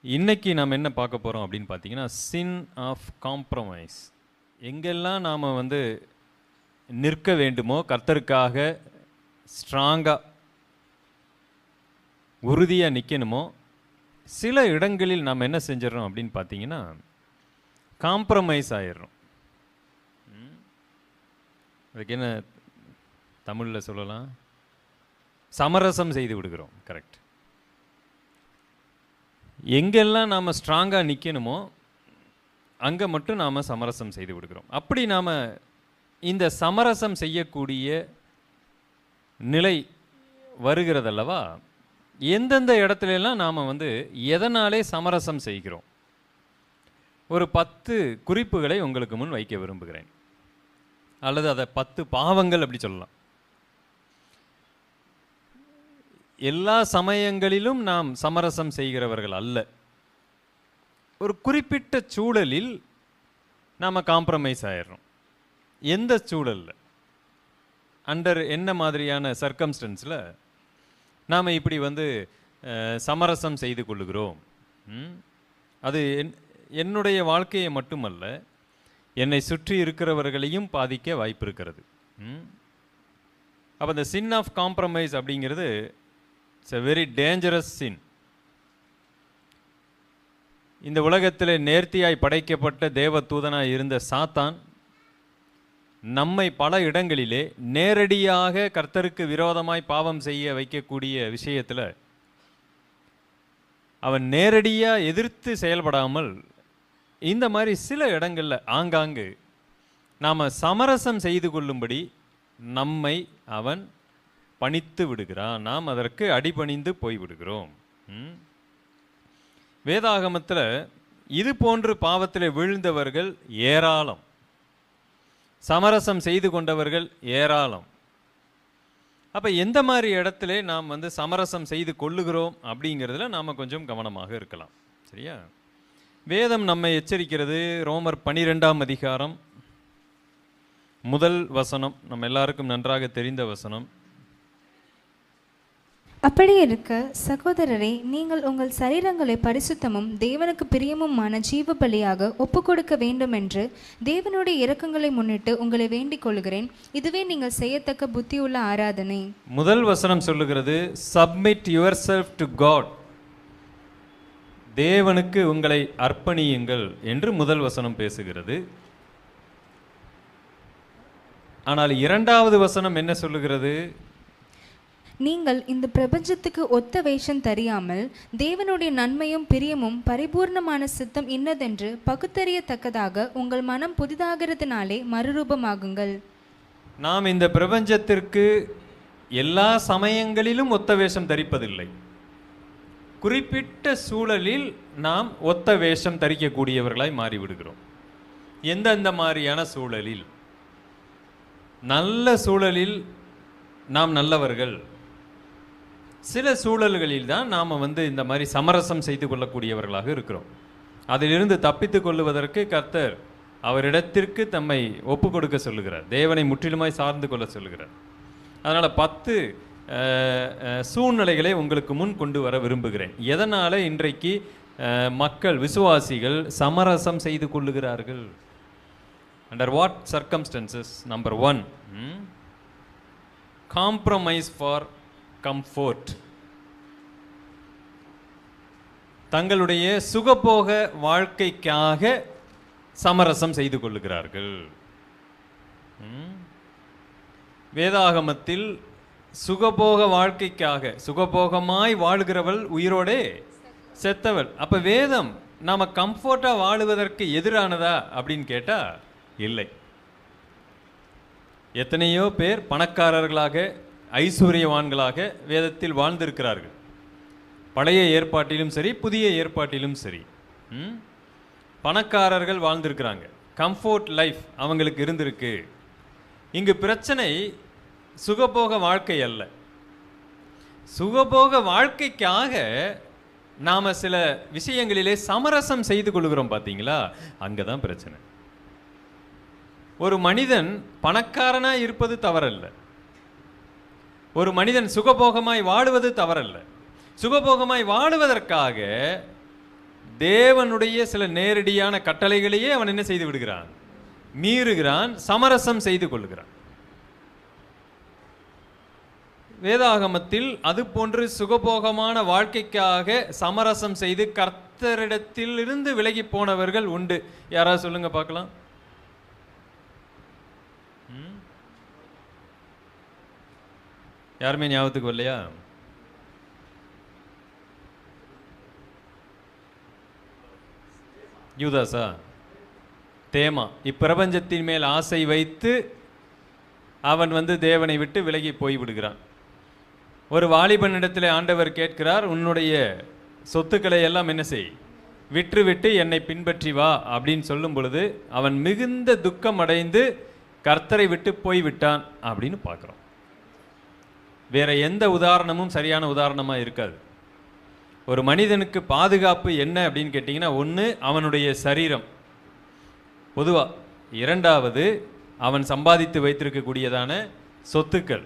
இன்னைக்கு நாம் என்ன பார்க்க போகிறோம் அப்படின்னு பார்த்தீங்கன்னா, சின் ஆஃப் காம்ப்ரமைஸ். எங்கெல்லாம் நாம் வந்து நிற்க வேண்டுமோ, கர்த்தருக்காக ஸ்ட்ராங்காக உறுதியாக நிற்கணுமோ, சில இடங்களில் நாம் என்ன செஞ்சிடறோம் அப்படின்னு பார்த்தீங்கன்னா, காம்ப்ரமைஸ் ஆயிடுறோம். அதுக்கு என்ன தமிழில் சொல்லலாம்? சமரசம் செய்து விடுகிறோம். கரெக்ட். எங்கெல்லாம் நாம் ஸ்ட்ராங்காக நிற்கணுமோ அங்கே மட்டும் நாம் சமரசம் செய்து விடுகிறோம். அப்படி நாம் இந்த சமரசம் செய்யக்கூடிய நிலை வருகிறதல்லவா, எந்தெந்த இடத்துலலாம் நாம் வந்து எதனாலே சமரசம் செய்கிறோம்? ஒரு 10 குறிப்புகளை உங்களுக்கு முன் வைக்க விரும்புகிறேன். அல்லது அதை 10 பாவங்கள் அப்படி சொல்லலாம். எல்லா சமயங்களிலும் நாம் சமரசம் செய்கிறவர்கள் அல்ல. ஒரு குறிப்பிட்ட சூழலில் நாம் காம்ப்ரமைஸ் ஆயிடுறோம். எந்த சூழலில், அண்டர் என்ன மாதிரியான சர்க்கம்ஸ்டன்ஸில் நாம் இப்படி வந்து சமரசம் செய்து கொள்ளுகிறோம்? அது என்னுடைய வாழ்க்கையை மட்டுமல்ல, என்னை சுற்றி இருக்கிறவர்களையும் பாதிக்க வாய்ப்பு இருக்கிறது. அப்போ இந்த சின் ஆஃப் காம்ப்ரமைஸ் அப்படிங்கிறது இட்ஸ் எ வெரி டேஞ்சரஸ் சின். இந்த உலகத்தில் நேர்த்தியாய் படைக்கப்பட்ட தேவ தூதனாய் இருந்த சாத்தான் நம்மை பல இடங்களிலே நேரடியாக கர்த்தருக்கு விரோதமாய் பாவம் செய்ய வைக்கக்கூடிய விஷயத்தில் அவன் நேரடியாக எதிர்த்து செயல்படாமல் இந்த மாதிரி சில இடங்களில் ஆங்காங்கு நாம் சமரசம் செய்து கொள்ளும்படி நம்மை அவன் பணித்து விடுகிறான். நாம் அதற்கு அடிபணிந்து போய்விடுகிறோம். வேதாகமத்தில் இது போன்று பாவத்தில் விழுந்தவர்கள் ஏராளம், சமரசம் செய்து கொண்டவர்கள் ஏராளம். அப்போ எந்த மாதிரி இடத்துல நாம் வந்து சமரசம் செய்து கொள்ளுகிறோம் அப்படிங்கிறதுல நாம் கொஞ்சம் கவனமாக இருக்கலாம். சரியா? வேதம் நம்மை எச்சரிக்கிறது. ரோமர் 12ஆம் அதிகாரம் 1 வசனம், நம்ம எல்லாருக்கும் நன்றாக தெரிந்த வசனம். அப்படி இருக்க சகோதரரே, நீங்கள் உங்கள் சரீரங்களை பரிசுத்தமும் தேவனுக்கு பிரியமுமான ஜீவ பலியாக ஒப்பு கொடுக்க வேண்டும் என்று தேவனுடைய இரக்கங்களை முன்னிட்டு உங்களை வேண்டிக் கொள்கிறேன். இதுவே நீங்கள் செய்யத்தக்க புத்தியுள்ள ஆராதனை. முதல் வசனம் சொல்லுகிறது, submit yourself to God. தேவனுக்கு உங்களை அர்ப்பணியுங்கள் என்று முதல் வசனம் பேசுகிறது. ஆனால் 2வது வசனம் என்ன சொல்லுகிறது? நீங்கள் இந்த பிரபஞ்சத்துக்கு ஒத்த வேஷம் தெரியாமல் தேவனுடைய நன்மையும் பிரியமும் பரிபூர்ணமான சித்தம் இன்னதென்று பகுத்தறியத்தக்கதாக உங்கள் மனம் புதிதாகிறதுனாலே மறுரூபமாகுங்கள். நாம் இந்த பிரபஞ்சத்திற்கு எல்லா சமயங்களிலும் ஒத்த வேஷம் தரிப்பதில்லை. குறிப்பிட்ட சூழலில் நாம் ஒத்த வேஷம் தரிக்கக்கூடியவர்களாய் மாறிவிடுகிறோம். எந்தெந்த மாதிரியான சூழலில்? நல்ல சூழலில் நாம் நல்லவர்கள். சில சூழல்களில் தான் நாம் வந்து இந்த மாதிரி சமரசம் செய்து கொள்ளக்கூடியவர்களாக இருக்கிறோம். அதிலிருந்து தப்பித்து கொள்ளுவதற்கு கர்த்தர் அவரிடத்திற்கு தம்மை ஒப்பு கொடுக்க சொல்லுகிறார். தேவனை முற்றிலுமாய் சார்ந்து கொள்ள சொல்லுகிறார். அதனால் 10 சூழ்நிலைகளை உங்களுக்கு முன் கொண்டு வர விரும்புகிறேன். எதனால் இன்றைக்கு மக்கள், விசுவாசிகள் சமரசம் செய்து கொள்ளுகிறார்கள்? Under what circumstances? Number 1, compromise for comfort. தங்களுடைய சுகபோக வாழ்க்கைக்காக சமரசம் செய்து கொள்ளுகிறார்கள். வேதாகமத்தில் சுகபோக வாழ்க்கைக்காக, சுகபோகமாய் வாழுகிறவள் உயிரோடே செத்தவள். அப்போ வேதம் நாம் கம்ஃபோர்ட்டாக வாழுவதற்கு எதிரானதா அப்படின்னு கேட்டால் இல்லை. எத்தனையோ பேர் பணக்காரர்களாக, ஐஸ்வர்யவான்களாக வேதத்தில் வாழ்ந்திருக்கிறார்கள். பழைய ஏற்பாட்டிலும் சரி, புதிய ஏற்பாட்டிலும் சரி. பணக்காரர்கள் வாழ்ந்திருக்கிறாங்க. கம்ஃபோர்ட் லைஃப் அவங்களுக்கு இருந்திருக்கு. இங்கு பிரச்சனை சுகபோக வாழ்க்கை அல்ல. சுகபோக வாழ்க்கைக்காக நாம் சில விஷயங்களிலே சமரசம் செய்து கொள்கிறோம். பார்த்தீங்களா? அங்கே தான் பிரச்சனை. ஒரு மனிதன் பணக்காரனாக இருப்பது தவறல்ல. ஒரு மனிதன் சுகபோகமாய் வாழுவது தவறல்ல. சுகபோகமாய் வாழுவதற்காக தேவனுடைய சில நேரடியான கட்டளைகளையே அவன் என்ன செய்து விடுகிறான்? மீறுகிறான், சமரசம் செய்து கொள்கிறான். வேதாகமத்தில் அது போன்று சுகபோகமான வாழ்க்கைக்காக சமரசம் செய்து கர்த்தரிடத்திலிருந்து விலகி போனவர்கள் உண்டு. யாராவது சொல்லுங்க பார்க்கலாம். யாருமே ஞாபகத்துக்கு வரலையா? யூதாஸா? தேமா. இப்பிரபஞ்சத்தின் மேல் ஆசை வைத்து அவன் தேவனை விட்டு விலகி போய்விடுகிறான். ஒரு வாலிபனிடத்தில் ஆண்டவர் கேட்கிறார், உன்னுடைய சொத்துக்களை எல்லாம் என்ன செய், விற்றுவிட்டு என்னை பின்பற்றி வா அப்படின்னு சொல்லும் பொழுது அவன் மிகுந்த துக்கம் அடைந்து கர்த்தரை விட்டு போய்விட்டான் அப்படின்னு பார்க்குறோம். வேற எந்த உதாரணமும் சரியான உதாரணமாக இருக்காது. ஒரு மனிதனுக்கு பாதுகாப்பு என்ன அப்படின்னு கேட்டிங்கன்னா, ஒன்று அவனுடைய சரீரம் பொதுவாக, இரண்டாவது அவன் சம்பாதித்து வைத்திருக்கக்கூடியதான சொத்துக்கள்,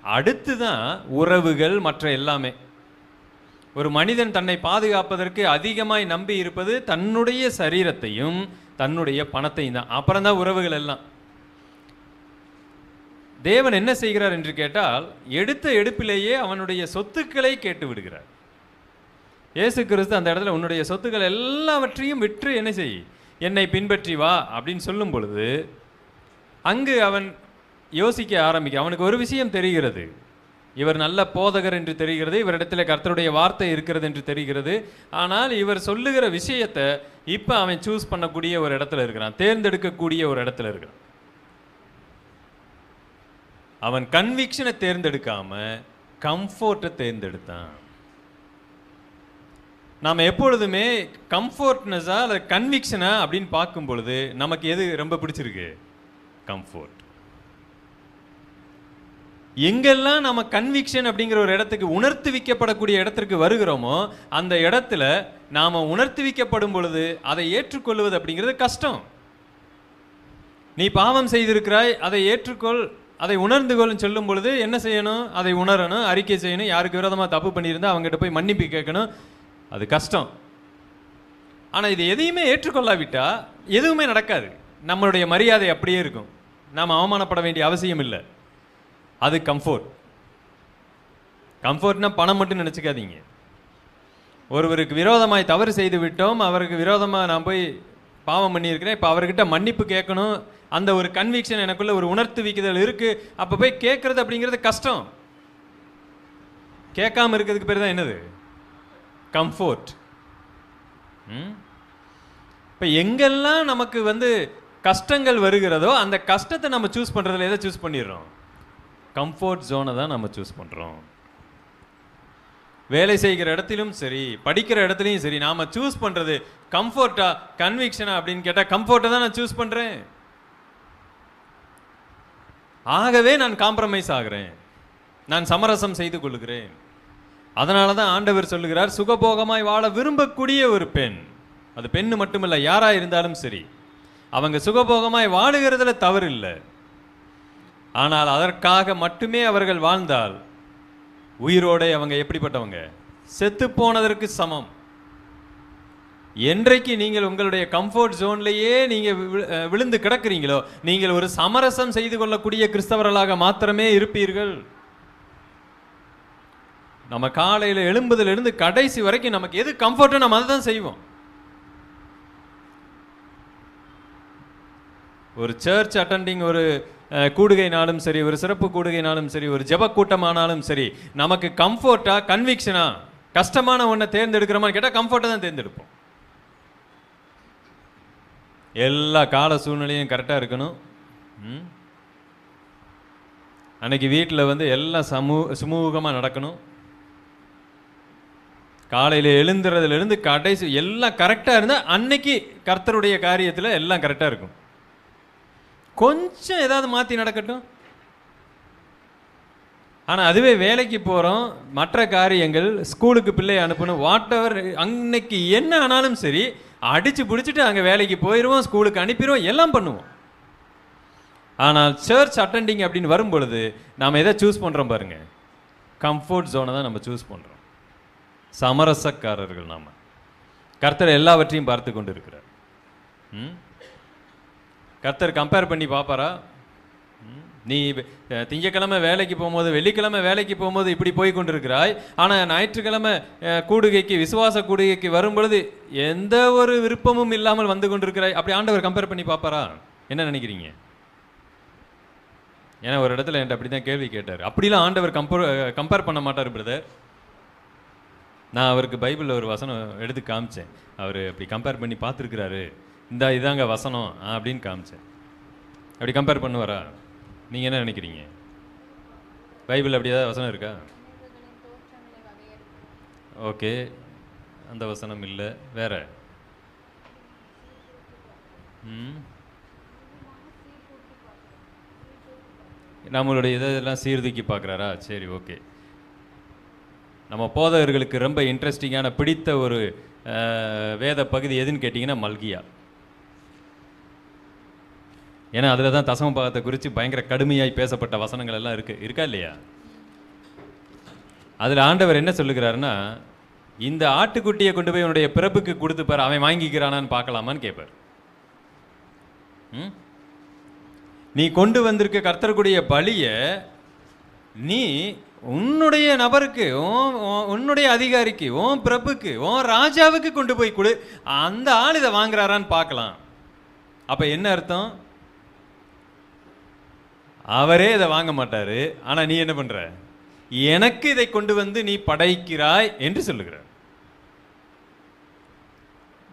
அடுத்து தான் உறவுகள், மற்ற எல்லாமே. ஒரு மனிதன் தன்னை பாதுகாப்பதற்கு அதிகமாய் நம்பி இருப்பது தன்னுடைய சரீரத்தையும் தன்னுடைய பணத்தையும் தான். அப்புறம் தான் உறவுகள் எல்லாம். தேவன் என்ன செய்கிறார் என்று கேட்டால், எடுத்த எடுப்பிலேயே அவனுடைய சொத்துக்களை கேட்டு விடுகிறார். இயேசு கிறிஸ்து அந்த இடத்துல உன்னுடைய சொத்துக்கள் எல்லாவற்றையும் விற்று என்ன செய், என்னை பின்பற்றி வா அப்படின்னு சொல்லும் பொழுது அங்கு அவன் யோசிக்க ஆரம்பிக்க, அவனுக்கு ஒரு விஷயம் தெரிகிறது, இவர் நல்ல போதகர் என்று தெரிகிறது, இவரிடத்தில் கர்த்தருடைய வார்த்தை இருக்கிறது என்று தெரிகிறது. ஆனால் இவர் சொல்லுகிற விஷயத்தை இப்போ அவன் சூஸ் பண்ணக்கூடிய ஒரு இடத்துல இருக்கிறான், தேர்ந்தெடுக்கக்கூடிய ஒரு இடத்துல இருக்கிறான். அவன் கன்விக்ஷனை தேர்ந்தெடுக்காம கம்ஃபோர்ட்டை தேர்ந்தெடுத்தான். நாம் எப்பொழுதுமே கம்ஃபோர்ட்னஸா அல்லது கன்விக்ஷனா அப்படின்னு பார்க்கும் பொழுது நமக்கு எது ரொம்ப பிடிச்சிருக்கு? கம்ஃபோர்ட். எங்கெல்லாம் நம்ம கன்விக்ஷன் அப்படிங்கிற ஒரு இடத்துக்கு, உணர்த்துவிக்கப்படக்கூடிய இடத்திற்கு வருகிறோமோ அந்த இடத்துல நாம உணர்த்துவிக்கப்படும் பொழுது அதை ஏற்றுக்கொள்வது அப்படிங்கிறது கஷ்டம். நீ பாவம் செய்திருக்கிறாய், அதை ஏற்றுக்கொள், அதை உணர்ந்து கொள்ளுன்னு சொல்லும் பொழுது என்ன செய்யணும்? அதை உணரணும், அறிக்கை செய்யணும். யாருக்கு விரோதமாக தப்பு பண்ணியிருந்தா அவங்ககிட்ட போய் மன்னிப்பு கேட்கணும். அது கஷ்டம். ஆனால் இது எதையுமே ஏற்றுக்கொள்ளாவிட்டா எதுவுமே நடக்காது. நம்மளுடைய மரியாதை அப்படியே இருக்கும், நாம் அவமானப்பட வேண்டிய அவசியம் இல்லை. அது கம்ஃபோர்ட். கம்ஃபோர்ட்னா பணம் மட்டும் நினச்சிக்காதீங்க. ஒருவருக்கு விரோதமாய் தவறு செய்து விட்டோம், அவருக்கு விரோதமாக நான் போய் பாவம் பண்ணியிருக்கிறேன், இப்போ அவர்கிட்ட மன்னிப்பு கேட்கணும், அந்த ஒரு கன்விக்ஷன் எனக்குள்ள ஒரு உணர்த்துவிக்குதல் இருக்கு. அப்போ போய் கேட்கறது அப்படிங்கிறது கஷ்டம். கேட்காம இருக்கிறதுக்கு பேர் தான் என்னது? கம்ஃபோர்ட். இப்போ எங்கெல்லாம் நமக்கு கஷ்டங்கள் வருகிறதோ அந்த கஷ்டத்தை நம்ம சூஸ் பண்ணுறதுல எதை சூஸ் பண்ணிடுறோம்? கம்ஃபோர்ட் ஜோனை தான் நம்ம சூஸ் பண்ணுறோம். வேலை செய்கிற இடத்திலும் சரி, படிக்கிற இடத்துலையும் சரி, நாம் சூஸ் பண்ணுறது கம்ஃபோர்ட்டா கன்விக்ஷனா அப்படின்னு கேட்டால் கம்ஃபோர்ட்டை தான் நான் சூஸ் பண்ணுறேன். ஆகவே நான் காம்ப்ரமைஸ் ஆகிறேன், நான் சமரசம் செய்து கொள்கிறேன். அதனால தான் ஆண்டவர் சொல்லுகிறார், சுகபோகமாய் வாழ விரும்பக்கூடிய ஒரு பெண், அது பெண்ணு மட்டுமில்ல, யாரா இருந்தாலும் சரி, அவங்க சுகபோகமாய் வாழுகிறதுல தவறு இல்லை. ஆனால் அதற்காக மட்டுமே அவர்கள் வாழ்ந்தால் உயிரோட அவங்க எப்படிப்பட்டவங்க? செத்து போனதற்கு சமம். என்றைக்கு நீங்கள் உங்களுடைய கம்ஃபோர்ட் ஜோன்லேயே நீங்கள் விழுந்து கிடக்கிறீங்களோ, நீங்கள் ஒரு சமரசம் செய்து கொள்ளக்கூடிய கிறிஸ்தவர்களாக மாத்திரமே இருப்பீர்கள். நம்ம காலையில் எழும்புதிலிருந்து கடைசி வரைக்கும் நமக்கு எது கம்ஃபர்ட்டோ நம்ம அதை தான் செய்வோம். ஒரு சர்ச் அட்டெண்டிங், ஒரு கூடுகைனாலும் சரி, ஒரு சிறப்பு கூடுகைனாலும் சரி, ஒரு ஜெப கூட்டமானாலும் சரி, நமக்கு கம்ஃபர்ட்டா கன்விக்ஷனா, கஷ்டமான ஒன்றை தேர்ந்தெடுக்கிறோமான்னு கேட்டால் கம்ஃபர்ட்டை தான் தேர்ந்தெடுப்போம். எல்லா கால சூழ்நிலையும் கரெக்டாக இருக்கணும். அன்னைக்கு வீட்டில் எல்லாம் சுமூகமாக நடக்கணும். காலையில் எழுந்துறதுலேருந்து கடைசி எல்லாம் கரெக்டாக இருந்தால் அன்னைக்கு கர்த்தருடைய காரியத்தில் எல்லாம் கரெக்டாக இருக்கும். கொஞ்சம் ஏதாவது மாற்றி நடக்கட்டும். ஆனால் அதுவே வேலைக்கு போகிறோம், மற்ற காரியங்கள், ஸ்கூலுக்கு பிள்ளையை அனுப்பணும், வாட் எவர், அன்னைக்கு என்ன ஆனாலும் சரி அடித்து பிடிச்சிட்டு அங்கே வேலைக்கு போயிடுவோம், ஸ்கூலுக்கு அனுப்பிடுவோம், எல்லாம் பண்ணுவோம். ஆனால் சர்ச் அட்டெண்டிங் அப்படின்னு வரும் பொழுது நாம் எதை சூஸ் பண்ணுறோம் பாருங்கள்? கம்ஃபோர்ட் ஜோனை தான் நம்ம சூஸ் பண்ணுறோம். சமரசக்காரர்கள் நாம். கர்த்தர் எல்லாவற்றையும் பார்த்து கொண்டு இருக்கிறார். கர்த்தர் கம்பேர் பண்ணி பார்ப்பாரா? நீ திங்கக்கிழமை வேலைக்கு போகும்போது, வெள்ளிக்கிழமை வேலைக்கு போகும்போது இப்படி போய் கொண்டிருக்கிறாய், ஆனால் ஞாயிற்றுக்கிழமை கூடுகைக்கு, விசுவாச கூடுகைக்கு வரும் பொழுது எந்த ஒரு விருப்பமும் இல்லாமல் வந்து கொண்டிருக்கிறாய், அப்படி ஆண்டவர் கம்பேர் பண்ணி பார்ப்பாரா? என்ன நினைக்கிறீங்க? ஏன்னா ஒரு இடத்துல என்கிட்ட அப்படி தான் கேள்வி கேட்டார். அப்படிலாம் ஆண்டவர் கம்பேர் பண்ண மாட்டார் பிரதர். நான் அவருக்கு பைபிளில் ஒரு வசனம் எடுத்து காமிச்சேன். அவர் அப்படி கம்பேர் பண்ணி பார்த்துருக்கிறாரு, இதாங்க வசனம் அப்படின்னு காமிச்சேன். அப்படி கம்பேர் பண்ணுவாரா? நீங்கள் என்ன நினைக்கிறீங்க? பைபிள் அப்படி ஏதாவது வசனம் இருக்கா? ஓகே, அந்த வசனம் இல்லை. வேற? நம்மளுடைய இதெல்லாம் சீர்தூக்கி பார்க்குறாரா? சரி, ஓகே. நம்ம போதகர்களுக்கு ரொம்ப இன்ட்ரெஸ்டிங்கான பிடித்த ஒரு வேத பகுதி எதுன்னு கேட்டிங்கன்னா மல்கியா. ஏன்னா அதில் தான் தசம பாகத்தை குறித்து பயங்கர கடுமையாய் பேசப்பட்ட வசனங்கள் எல்லாம் இருக்கா இல்லையா? அதில் ஆண்டவர் என்ன சொல்லுகிறாருன்னா, இந்த ஆட்டுக்குட்டியை கொண்டு போய் உன்னுடைய பிறப்புக்கு கொடுத்து பாரு, அவன் வாங்கிக்கிறானான்னு பார்க்கலாமான்னு கேட்பார். நீ கொண்டு வந்திருக்க கர்த்தருடைய பலியை நீ உன்னுடைய நபருக்கு, உன்னுடைய அதிகாரிக்கு, உன் பிரபுக்கு, உன் ராஜாவுக்கு கொண்டு போய் கொடு, அந்த ஆள் இதை வாங்குறாரான்னு பார்க்கலாம். அப்போ என்ன அர்த்தம்? அவரே இதை வாங்க மாட்டாரு, ஆனா நீ என்ன பண்ற? எனக்கு இதை கொண்டு வந்து நீ படைக்கிறாய் என்று சொல்லுகிறார்.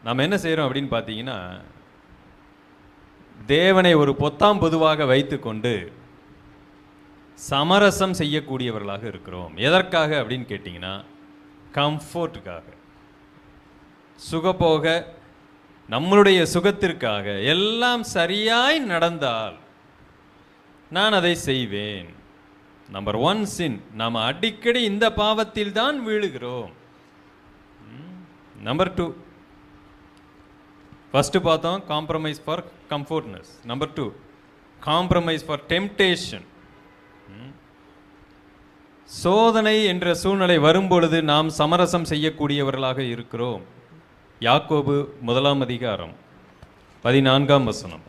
நாம் என்ன செய்யறோம் அப்படின்னு பார்த்தீங்கன்னா, தேவனை ஒரு பொத்தாம் பொதுவாக வைத்து கொண்டு சமரசம் செய்யக்கூடியவர்களாக இருக்கிறோம். எதற்காக அப்படின்னு கேட்டிங்கன்னா, கம்ஃபோர்ட்டுக்காக, சுகபோக, நம்மளுடைய சுகத்திற்காக. எல்லாம் சரியாய் நடந்தால் நான் அதை செய்வேன். நம்பர் 1 சின், நாம் அடிக்கடி இந்த பாவத்தில் தான் வீழுகிறோம். நம்பர் 2, ஃபர்ஸ்ட் பார்த்தோம் compromise for comfortness. Number 2, compromise for temptation. சோதனை என்ற சூழ்நிலை வரும்பொழுது நாம் சமரசம் செய்யக்கூடியவர்களாக இருக்கிறோம். யாக்கோபு 1 அதிகாரம் 14 வசனம்.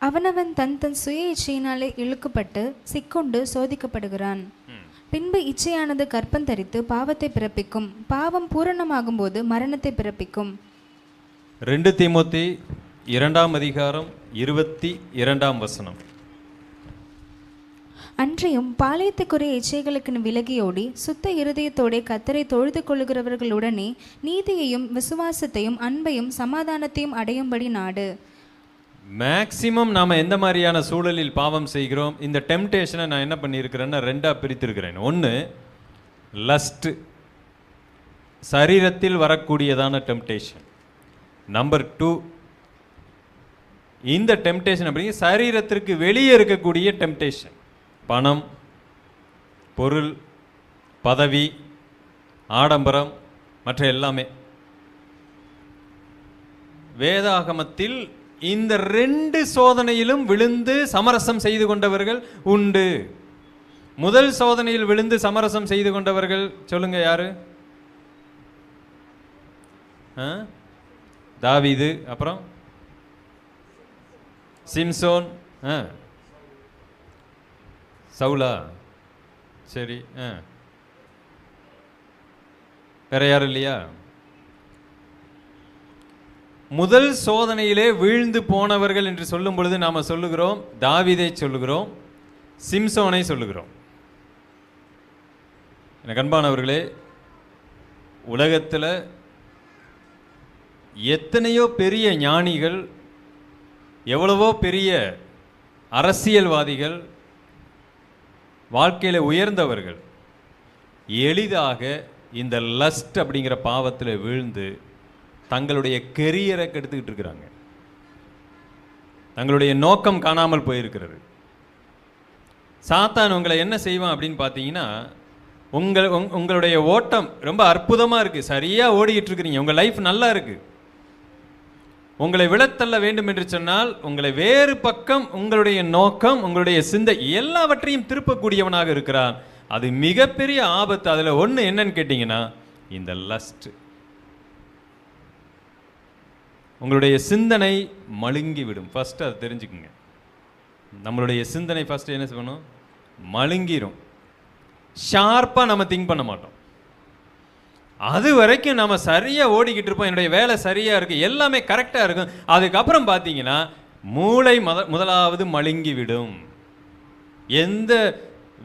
அவனவன் தன் தன் சுய இச்சையினாலே இழுக்கப்பட்டு சிக்கொண்டு சோதிக்கப்படுகிறான். பின்பு இச்சையானது கற்பம் தரித்து பாவத்தை பிறப்பிக்கும், பாவம் பூரணமாகும் போது மரணத்தை பிறப்பிக்கும். 2 தீமோத்தேயு 2 அதிகாரம் 22 வசனம். அன்றையும் பாளையத்துக்குரிய இச்சைகளுக்கு விலகியோடி சுத்த இருதயத்தோടെ கர்த்தரை தொழுது கொள்ளுகிறவர்களுடனே நீதியையும் விசுவாசத்தையும் அன்பையும் சமாதானத்தையும் அடையும்படி நாடு. மேக்சிமம் நாம் எந்த மாதிரியான சூழலில் பாவம் செய்கிறோம்? இந்த டெம்டேஷனை நான் என்ன பண்ணியிருக்கிறேன்னா 2ஆக பிரித்திருக்கிறேன். 1, லஸ்ட், சரீரத்தில் வரக்கூடியதான டெம்டேஷன். நம்பர் 2, இந்த டெம்டேஷன் அப்படிங்க சரீரத்திற்கு வெளியே இருக்கக்கூடிய டெம்டேஷன். பணம், பொருள், பதவி, ஆடம்பரம், மற்ற எல்லாமே. வேதாகமத்தில் இந்த 2 சோதனையிலும் விழுந்து சமரசம் செய்து கொண்டவர்கள் உண்டு. முதல் சோதனையில் விழுந்து சமரசம் செய்து கொண்டவர்கள் சொல்லுங்க யாரு? தாவீது, அப்புறம் சிம்சோன், சவுலா, சரி, வேற யாரும் இல்லையா? முதல் சோதனையிலே வீழ்ந்து போனவர்கள் என்று சொல்லும் பொழுது நாம சொல்லுகிறோம் தாவீதை சொல்லுகிறோம், சிம்சோனை சொல்லுகிறோம். எனக்கு அன்பானவர்களே, உலகத்தில் எத்தனையோ பெரிய ஞானிகள், எவ்வளவோ பெரிய அரசியல்வாதிகள், வாழ்க்கையில் உயர்ந்தவர்கள் எளிதாக இந்த லஸ்ட் அப்படிங்கிற பாவத்தில் வீழ்ந்து தங்களுடைய கெரியரை கெடுத்துக்கிட்டு இருக்கிறாங்க. தங்களுடைய நோக்கம் காணாமல் போயிருக்கிறது. சாத்தான் உங்களை என்ன செய்வான் அப்படின்னு பார்த்தீங்கன்னா, உங்களுடைய ஓட்டம் ரொம்ப அற்புதமாக இருக்குது, சரியாக ஓடிக்கிட்டு இருக்கிறீங்க, உங்கள் லைஃப் நல்லா இருக்குது. உங்களை விழத்தள்ள வேண்டும் என்று சொன்னால் உங்களை வேறு பக்கம் உங்களுடைய நோக்கம், உங்களுடைய சிந்தை எல்லாவற்றையும் திருப்பக்கூடியவனாக இருக்கிறான். அது மிகப்பெரிய ஆபத்து. அதில் ஒன்று என்னன்னு கேட்டிங்கன்னா இந்த லஸ்ட். உங்களுடைய சிந்தனை மழுங்கி விடும். ஃபஸ்ட்டு அதை தெரிஞ்சுக்குங்க. நம்மளுடைய சிந்தனை ஃபஸ்ட்டு என்ன செய்யணும்? மழுங்கிரும். ஷார்ப்பாக நம்ம திங்க் பண்ண மாட்டோம். அது வரைக்கும் நம்ம சரியாக ஓடிக்கிட்டு இருப்போம். என்னுடைய வேலை சரியாக இருக்குது, எல்லாமே கரெக்டாக இருக்கும். அதுக்கப்புறம் பார்த்தீங்கன்னா மூளை முதலாவது மழுங்கி விடும். எந்த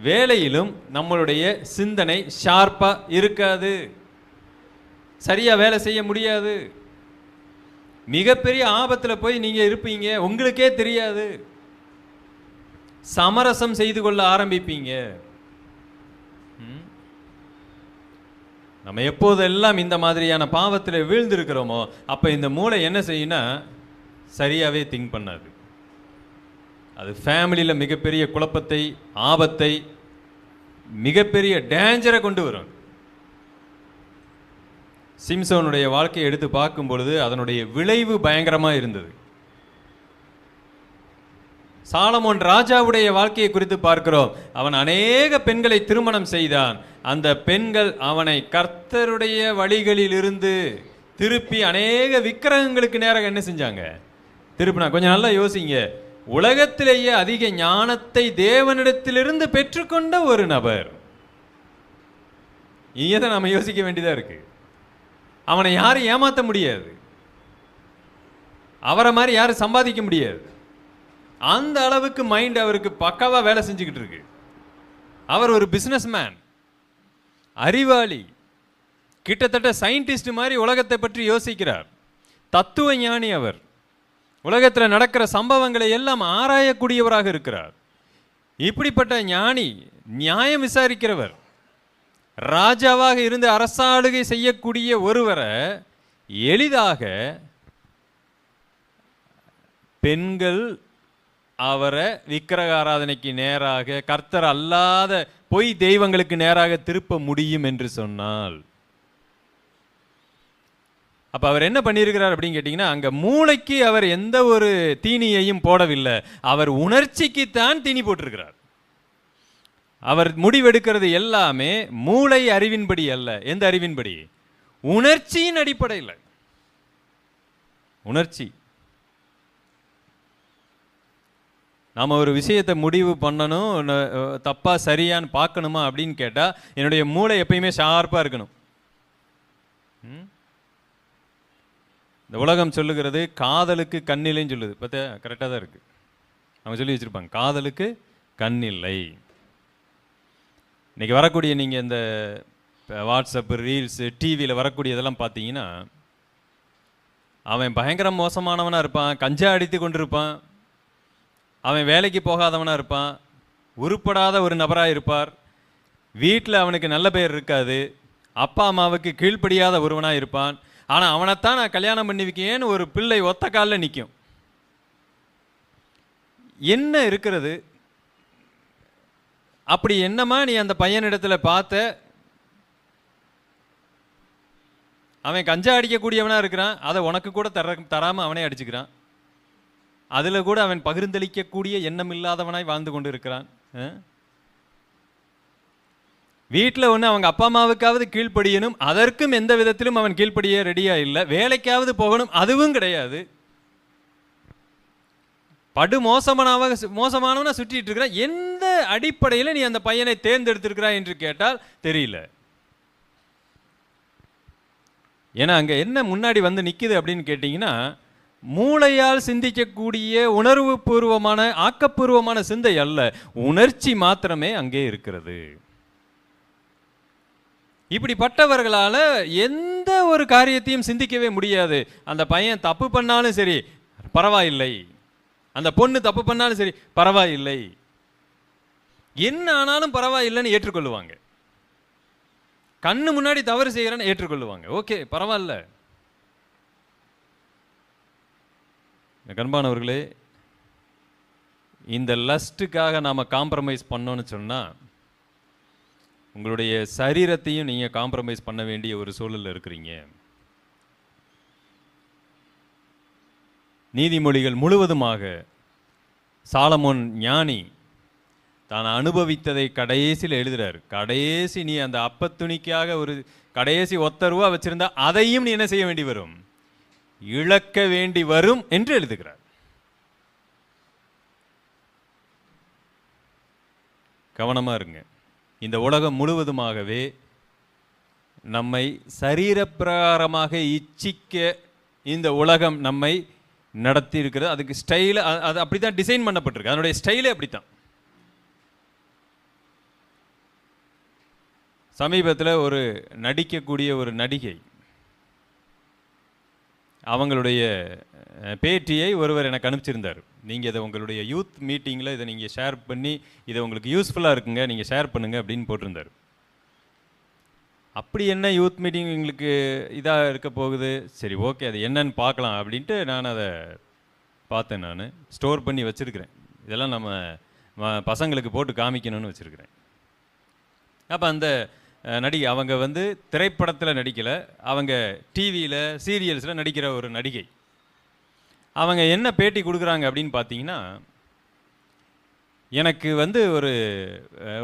வேலையிலும் நம்மளுடைய சிந்தனை ஷார்ப்பாக இருக்காது, சரியாக வேலை செய்ய முடியாது. மிகப்பெரிய ஆபத்தில் போய் நீங்கள் இருப்பீங்க, உங்களுக்கே தெரியாது. சமரசம் செய்து கொள்ள ஆரம்பிப்பீங்க. நம்ம எப்போதெல்லாம் இந்த மாதிரியான பாவத்தில் வீழ்ந்திருக்கிறோமோ அப்போ இந்த மூளை என்ன செய்யும்னா சரியாகவே திங்க் பண்ணாது. அது ஃபேமிலியில் மிகப்பெரிய குழப்பத்தை, ஆபத்தை, மிகப்பெரிய டேஞ்சரை கொண்டு வரும். சிம்சோனுடைய வாழ்க்கையை எடுத்து பார்க்கும் பொழுது அதனுடைய விளைவு பயங்கரமாக இருந்தது. சாலமோன் ராஜாவுடைய வாழ்க்கையை குறித்து பார்க்கிறோம். அவன் அநேக பெண்களை திருமணம் செய்தான். அந்த பெண்கள் அவனை கர்த்தருடைய வழிகளில் இருந்து திருப்பி அநேக விக்கிரகங்களுக்கு நேராக என்ன செஞ்சாங்க? திருப்பினா. கொஞ்சம் நல்லா யோசிங்க. உலகத்திலேயே அதிக ஞானத்தை தேவனிடத்திலிருந்து பெற்றுக்கொண்ட ஒரு நபர். இங்கே தான் நம்ம யோசிக்க வேண்டியதாக இருக்கு. அவனை யாரும் ஏமாற்ற முடியாது, அவரை மாதிரி யாரும் சம்பாதிக்க முடியாது. அந்த அளவுக்கு மைண்ட் அவருக்கு பக்காவாக வேலை செஞ்சுக்கிட்டு இருக்கு. அவர் ஒரு பிஸ்னஸ் மேன், அறிவாளி, கிட்டத்தட்ட சயின்டிஸ்ட் மாதிரி உலகத்தை பற்றி யோசிக்கிறார். தத்துவ ஞானி. அவர் உலகத்தில் நடக்கிற சம்பவங்களை எல்லாம் ஆராயக்கூடியவராக இருக்கிறார். இப்படிப்பட்ட ஞானி, நியாயம் விசாரிக்கிறவர், ராஜாவாக இருந்து அரசாளுகை செய்யக்கூடிய ஒருவரை எளிதாக பெண்கள் அவரை விக்கிரக ஆராதனைக்கு நேராக, கர்த்தர் அல்லாத பொய் தெய்வங்களுக்கு நேராக திருப்ப முடியும் என்று சொன்னால், அப்போ அவர் என்ன பண்ணியிருக்கிறார் அப்படின்னு கேட்டிங்கன்னா, அங்கே மூளைக்கு அவர் எந்த ஒரு தீனியையும் போடவில்லை, அவர் உணர்ச்சிக்குத்தான் தீனி போட்டிருக்கிறார். அவர் முடிவெடுக்கிறது எல்லாமே மூளை அறிவின்படி அல்ல. எந்த அறிவின்படி? உணர்ச்சியின் அடிப்படையில். உணர்ச்சி. நாம் ஒரு விஷயத்தை முடிவு பண்ணணும், தப்பாக சரியான்னு பார்க்கணுமா அப்படின்னு கேட்டால் என்னுடைய மூளை எப்பயுமே ஷார்ப்பாக இருக்கணும். இந்த உலகம் சொல்லுகிறது காதலுக்கு கண்ணில்லைன்னு சொல்லுது. பார்த்தா கரெக்டாக தான் இருக்குது. அவங்க சொல்லி வச்சுருப்பாங்க, காதலுக்கு கண்ணில்லை. இன்றைக்கி வரக்கூடிய நீங்கள் இந்த வாட்ஸ்அப்பு, ரீல்ஸு, டிவியில் வரக்கூடியதெல்லாம் பார்த்தீங்கன்னா, அவன் பயங்கர மோசமானவனாக இருப்பான், கஞ்சா அடித்து கொண்டிருப்பான், அவன் வேலைக்கு போகாதவனாக இருப்பான், உருப்படாத ஒரு நபராக இருப்பார், வீட்டில் அவனுக்கு நல்ல பெயர் இருக்காது, அப்பா அம்மாவுக்கு கீழ்ப்படியாத ஒருவனாக இருப்பான். ஆனால் அவனைத்தான் நான் கல்யாணம் பண்ணி வைக்கேன்னு ஒரு பிள்ளை ஒத்த காலில் நிற்கும். என்ன இருக்கிறது? அப்படி என்னமா நீ அந்த பையனிடத்தில் பார்த்த? அவன் கஞ்சா அடிக்கக்கூடியவனாக இருக்கிறான், அதை உனக்கு கூட தராமல் அவனே அடிச்சுக்கிறான். அதில் கூட அவன் பகிர்ந்தளிக்கக்கூடிய எண்ணம் இல்லாதவனாய் வாழ்ந்து கொண்டு இருக்கிறான். வீட்டில் ஒன்று அவங்க அப்பா அம்மாவுக்காவது கீழ்ப்படியணும், அதற்கும் எந்த விதத்திலும் அவன் கீழ்ப்படிய ரெடியாக இல்லை. வேலைக்காவது போகணும், அதுவும் கிடையாது. படு மோசமானவனா சுற்றிட்டு இருக்கிறான். எந்த அடிப்படையில் நீ அந்த பையனை தேர்ந்தெடுத்திருக்கிறாய் என்று கேட்டால் தெரியல. ஏன்னா அங்கே என்ன முன்னாடி வந்து நிற்குது அப்படின்னு கேட்டிங்கன்னா, மூளையால் சிந்திக்கக்கூடிய உணர்வு பூர்வமான ஆக்கப்பூர்வமான சிந்தை அல்ல, உணர்ச்சி மாத்திரமே அங்கே இருக்கிறது. இப்படிப்பட்டவர்களால் எந்த ஒரு காரியத்தையும் சிந்திக்கவே முடியாது. அந்த பையன் தப்பு பண்ணாலும் சரி பரவாயில்லை, அந்த பொண்ணு தப்பு பண்ணாலும் சரி பரவாயில்லை, என்ன ஆனாலும் பரவாயில்லைன்னு ஏற்றுக்கொள்ளுவாங்க. கண்ணு முன்னாடி தவறு செய்கிறேன்னு ஏற்றுக்கொள்ளுவாங்க. ஓகே, பரவாயில்ல. கண்பானவர்களே, இந்த லஸ்ட்டுக்காக நாம் காம்ப்ரமைஸ் பண்ணோன்னு சொன்னால் உங்களுடைய சரீரத்தையும் நீங்கள் காம்ப்ரமைஸ் பண்ண வேண்டிய ஒரு சூழலில் இருக்கிறீங்க. நீதிமொழிகள் முழுவதுமாக சாலமோன் ஞானி தான் அனுபவித்ததை கடைசியில் எழுதுறாரு. கடைசி நீ அந்த அப்பத்துணிக்காக ஒரு கடைசி ஒத்த ரூபா வச்சிருந்தா அதையும் நீ என்ன செய்ய வேண்டி வரும், இழக்க வேண்டி வரும் என்று எழுதுகிறார். கவனமா இருங்க. இந்த உலகம் முழுவதுமாகவே நம்மை சரீரப்பிரகாரமாக இச்சிக்க இந்த உலகம் நம்மை நடத்தி இருக்கிறது. அதுக்கு ஸ்டைல அது அப்படித்தான் டிசைன் பண்ணப்பட்டிருக்கு. அதனுடைய ஸ்டைலே அப்படித்தான். சமீபத்தில் ஒரு நடிக்கக்கூடிய ஒரு நடிகை, அவங்களுடைய பேட்டியை ஒருவர் எனக்கு அனுப்பிச்சிருந்தார். நீங்கள் இதை உங்களுடைய யூத் மீட்டிங்கில் இதை நீங்கள் ஷேர் பண்ணி இதை உங்களுக்கு யூஸ்ஃபுல்லாக இருக்குங்க, நீங்கள் ஷேர் பண்ணுங்கள் அப்படின்னு போட்டிருந்தார். அப்படி என்ன யூத் மீட்டிங் எங்களுக்கு இதாக இருக்க போகுது, சரி ஓகே அது என்னன்னு பார்க்கலாம் அப்படின்ட்டு நான் அதை பார்த்தேன். நான் ஸ்டோர் பண்ணி வச்சுருக்கிறேன். இதெல்லாம் நம்ம பசங்களுக்கு போட்டு காமிக்கணும்னு வச்சுருக்கிறேன். அப்போ அந்த நடிகை அவங்க வந்து திரைப்படத்தில் நடிக்கலை, அவங்க டிவியில் சீரியல்ஸில் நடிக்கிற ஒரு நடிகை. அவங்க என்ன பேட்டி கொடுக்குறாங்க அப்படின்னு பார்த்தீங்கன்னா, எனக்கு வந்து